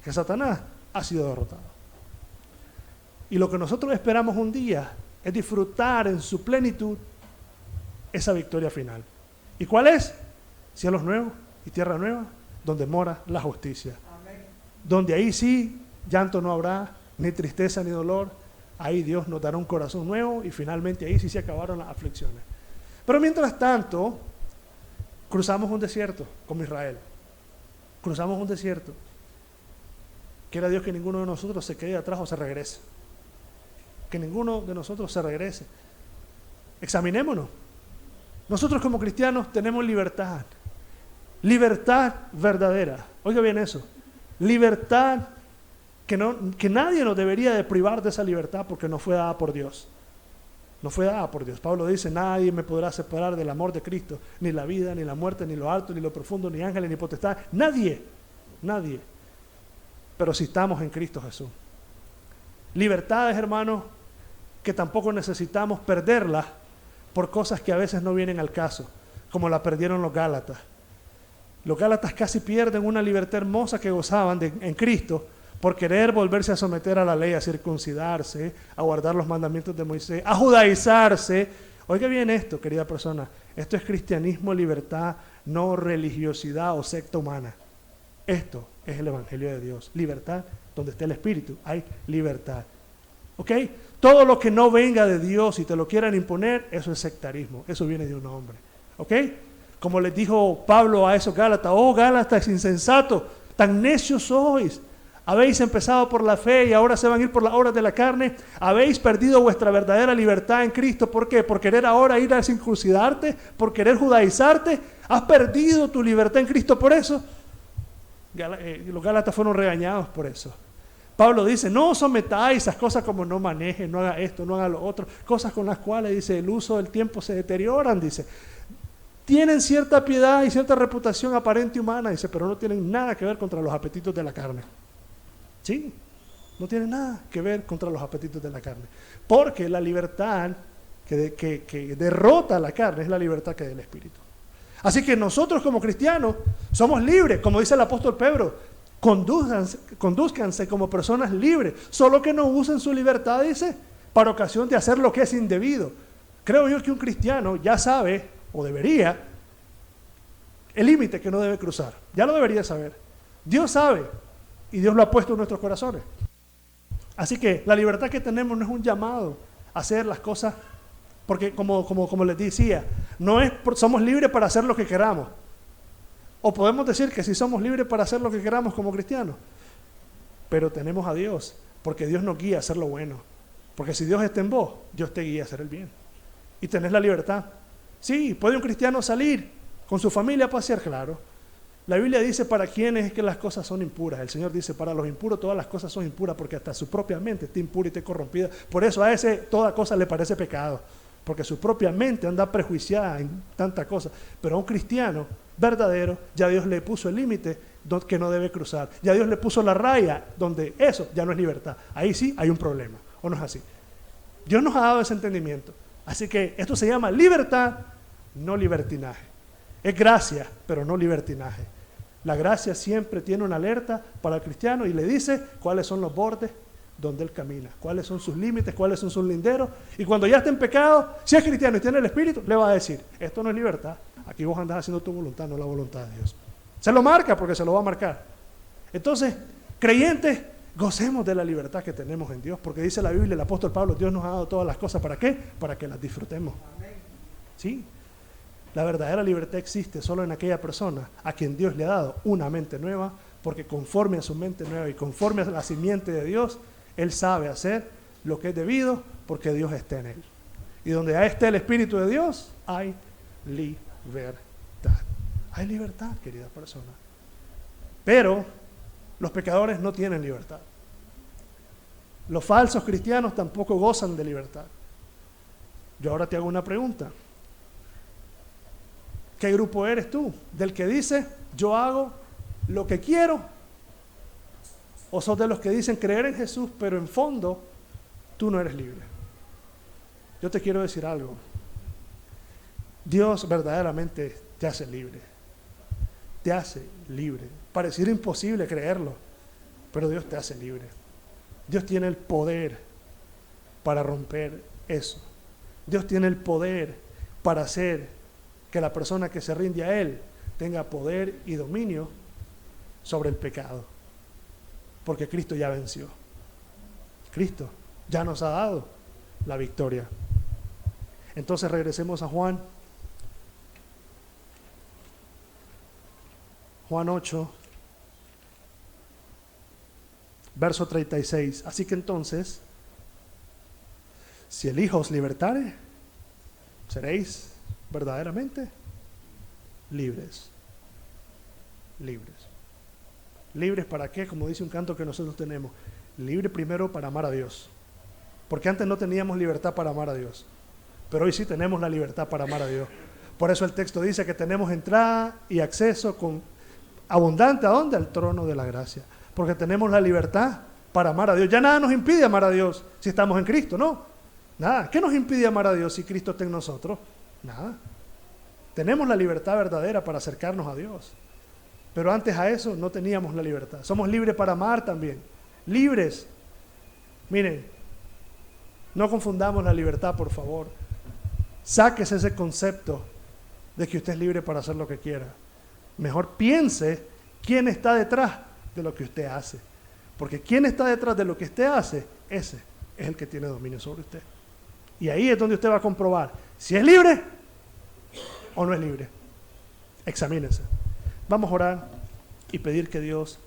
que Satanás ha sido derrotado. Y lo que nosotros esperamos un día es disfrutar en su plenitud esa victoria final. ¿Y cuál es? cielos nuevos y tierra nueva, donde mora la justicia. Donde ahí sí, llanto no habrá, ni tristeza ni dolor. Ahí Dios nos dará un corazón nuevo y finalmente ahí sí se acabaron las aflicciones. Pero mientras tanto, cruzamos un desierto como Israel. Cruzamos un desierto. Quiera Dios que ninguno de nosotros se quede atrás o se regrese. Que ninguno de nosotros se regrese. Examinémonos. Nosotros como cristianos tenemos libertad. Libertad verdadera. Oiga bien eso. Libertad que nadie nos debería de privar de esa libertad porque nos fue dada por Dios. No fue dada por Dios. Pablo dice, nadie me podrá separar del amor de Cristo, ni la vida, ni la muerte, ni lo alto, ni lo profundo, ni ángeles, ni potestad. Nadie. Pero si estamos en Cristo Jesús. Libertades, hermanos, que tampoco necesitamos perderlas por cosas que a veces no vienen al caso, como la perdieron los Gálatas. Los Gálatas casi pierden una libertad hermosa que gozaban en Cristo por querer volverse a someter a la ley, a circuncidarse, a guardar los mandamientos de Moisés, a judaizarse. Oiga bien esto, querida persona, esto es cristianismo, libertad, no religiosidad o secta humana. Esto es el Evangelio de Dios. Libertad, donde está el Espíritu, hay libertad. ¿Ok? Todo lo que no venga de Dios y te lo quieran imponer, eso es sectarismo, eso viene de un hombre. ¿Ok? Como les dijo Pablo a esos Gálatas, oh Gálatas insensatos, tan necios sois. Habéis empezado por la fe y ahora se van a ir por las obras de la carne. Habéis perdido vuestra verdadera libertad en Cristo. ¿Por qué? ¿Por querer ahora ir a circuncidarte? ¿Por querer judaizarte? ¿Has perdido tu libertad en Cristo por eso? Los Gálatas fueron regañados por eso. Pablo dice, no sometáis esas cosas como no manejen, no haga esto, no haga lo otro. Cosas con las cuales, dice, el uso del tiempo se deterioran, dice. Tienen cierta piedad y cierta reputación aparente humana, dice, pero no tienen nada que ver contra los apetitos de la carne. Sí, no tiene nada que ver contra los apetitos de la carne. Porque la libertad que derrota la carne es la libertad que da el Espíritu. Así que nosotros como cristianos somos libres, como dice el apóstol Pedro, condúzcanse como personas libres, solo que no usen su libertad, dice, para ocasión de hacer lo que es indebido. Creo yo que un cristiano ya sabe, o debería, el límite que no debe cruzar. Ya lo debería saber. Dios sabe. Y Dios lo ha puesto en nuestros corazones. Así que la libertad que tenemos no es un llamado a hacer las cosas, porque como les decía, no es somos libres para hacer lo que queramos. O podemos decir que sí somos libres para hacer lo que queramos como cristianos, pero tenemos a Dios, porque Dios nos guía a hacer lo bueno. Porque si Dios está en vos, Dios te guía a hacer el bien. Y tenés la libertad. Sí, puede un cristiano salir con su familia a pasear, claro. La Biblia dice para quienes es que las cosas son impuras. El Señor dice para los impuros todas las cosas son impuras porque hasta su propia mente está impura y está corrompida. Por eso a ese toda cosa le parece pecado. Porque su propia mente anda prejuiciada en tanta cosa. Pero a un cristiano verdadero ya Dios le puso el límite que no debe cruzar. Ya Dios le puso la raya donde eso ya no es libertad. Ahí sí hay un problema. ¿O no es así? Dios nos ha dado ese entendimiento. Así que esto se llama libertad, no libertinaje. Es gracia, pero no libertinaje. La gracia siempre tiene una alerta para el cristiano y le dice cuáles son los bordes donde él camina, cuáles son sus límites, cuáles son sus linderos. Y cuando ya está en pecado, si es cristiano y tiene el Espíritu, le va a decir, esto no es libertad, aquí vos andás haciendo tu voluntad, no la voluntad de Dios. Se lo marca porque se lo va a marcar. Entonces, creyentes, gocemos de la libertad que tenemos en Dios, porque dice la Biblia, el apóstol Pablo, Dios nos ha dado todas las cosas, ¿para qué? Para que las disfrutemos. ¿Sí? La verdadera libertad existe solo en aquella persona a quien Dios le ha dado una mente nueva, porque conforme a su mente nueva y conforme a la simiente de Dios, él sabe hacer lo que es debido porque Dios está en él. Y donde esté el Espíritu de Dios, hay libertad. Hay libertad, querida persona. Pero los pecadores no tienen libertad. Los falsos cristianos tampoco gozan de libertad. Yo ahora te hago una pregunta. ¿Qué grupo eres tú? ¿Del que dice, yo hago lo que quiero? ¿O sos de los que dicen creer en Jesús, pero en fondo tú no eres libre? Yo te quiero decir algo. Dios verdaderamente te hace libre. Te hace libre. Pareciera imposible creerlo, pero Dios te hace libre. Dios tiene el poder para romper eso. Dios tiene el poder para hacer que la persona que se rinde a Él tenga poder y dominio sobre el pecado. Porque Cristo ya venció. Cristo ya nos ha dado la victoria. Entonces regresemos a Juan. Juan 8, verso 36. Así que entonces, si el Hijo os libertare, seréis verdaderamente libres. Libres. ¿Libres para qué? Como dice un canto que nosotros tenemos. Libre primero para amar a Dios. Porque antes no teníamos libertad para amar a Dios. Pero hoy sí tenemos la libertad para amar a Dios. Por eso el texto dice que tenemos entrada y acceso con abundante, ¿a dónde? Al trono de la gracia. Porque tenemos la libertad para amar a Dios. Ya nada nos impide amar a Dios si estamos en Cristo, ¿no? Nada. ¿Qué nos impide amar a Dios si Cristo está en nosotros? Nada. Tenemos la libertad verdadera para acercarnos a Dios. Pero antes a eso no teníamos la libertad. Somos libres para amar también. Libres. Miren, no confundamos la libertad, por favor. Sáquese ese concepto de que usted es libre para hacer lo que quiera. Mejor piense quién está detrás de lo que usted hace. Porque quién está detrás de lo que usted hace, ese es el que tiene dominio sobre usted. Y ahí es donde usted va a comprobar si es libre o no es libre. Examínese. Vamos a orar y pedir que Dios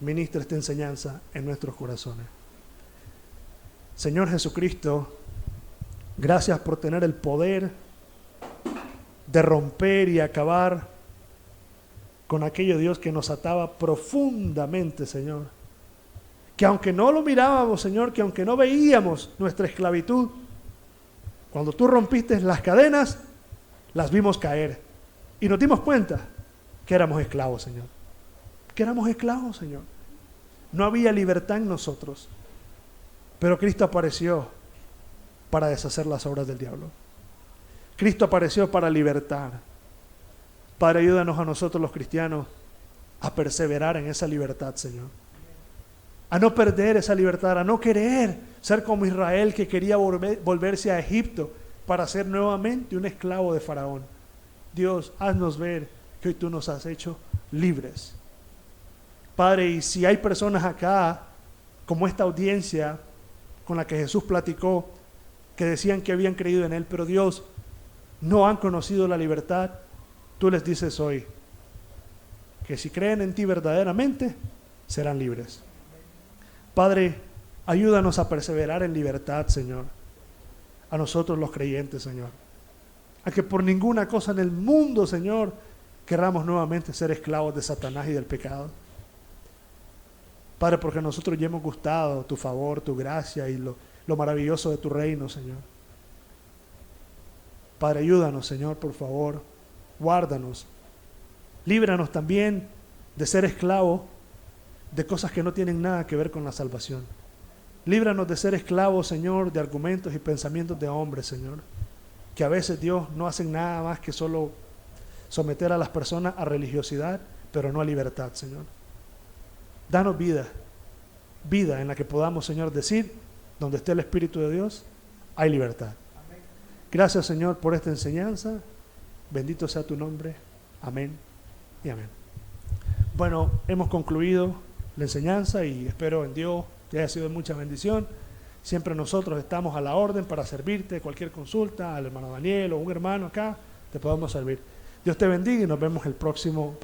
ministre esta enseñanza en nuestros corazones. Señor Jesucristo, gracias por tener el poder de romper y acabar con aquello, Dios, que nos ataba profundamente, Señor. Que aunque no lo mirábamos, Señor, que aunque no veíamos nuestra esclavitud, cuando tú rompiste las cadenas, las vimos caer. Y nos dimos cuenta que éramos esclavos, Señor. Que éramos esclavos, Señor. No había libertad en nosotros. Pero Cristo apareció para deshacer las obras del diablo. Cristo apareció para libertar. Padre, ayúdanos a nosotros los cristianos a perseverar en esa libertad, Señor. A no perder esa libertad, a no querer ser como Israel, que quería volverse a Egipto para ser nuevamente un esclavo de Faraón. Dios, haznos ver que hoy tú nos has hecho libres. Padre, y si hay personas acá, como esta audiencia con la que Jesús platicó, que decían que habían creído en Él, pero Dios, no han conocido la libertad, tú les dices hoy que si creen en ti verdaderamente, serán libres. Padre, ayúdanos a perseverar en libertad, Señor. A nosotros los creyentes, Señor. A que por ninguna cosa en el mundo, Señor, querramos nuevamente ser esclavos de Satanás y del pecado. Padre, porque nosotros ya hemos gustado tu favor, tu gracia y lo maravilloso de tu reino, Señor. Padre, ayúdanos, Señor, por favor. Guárdanos. Líbranos también de ser esclavos de cosas que no tienen nada que ver con la salvación. Líbranos de ser esclavos, Señor, de argumentos y pensamientos de hombres, Señor. Que a veces, Dios, no hacen nada más que solo someter a las personas a religiosidad, pero no a libertad, Señor. Danos vida, vida en la que podamos, Señor, decir, donde esté el Espíritu de Dios, hay libertad. Gracias, Señor, por esta enseñanza. Bendito sea tu nombre. Amén y amén. Bueno, hemos concluido la enseñanza y espero en Dios que haya sido de mucha bendición. Siempre nosotros estamos a la orden para servirte. Cualquier consulta, al hermano Daniel o un hermano acá, te podemos servir. Dios te bendiga y nos vemos el próximo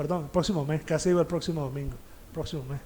mes, casi digo el próximo domingo, próximo mes.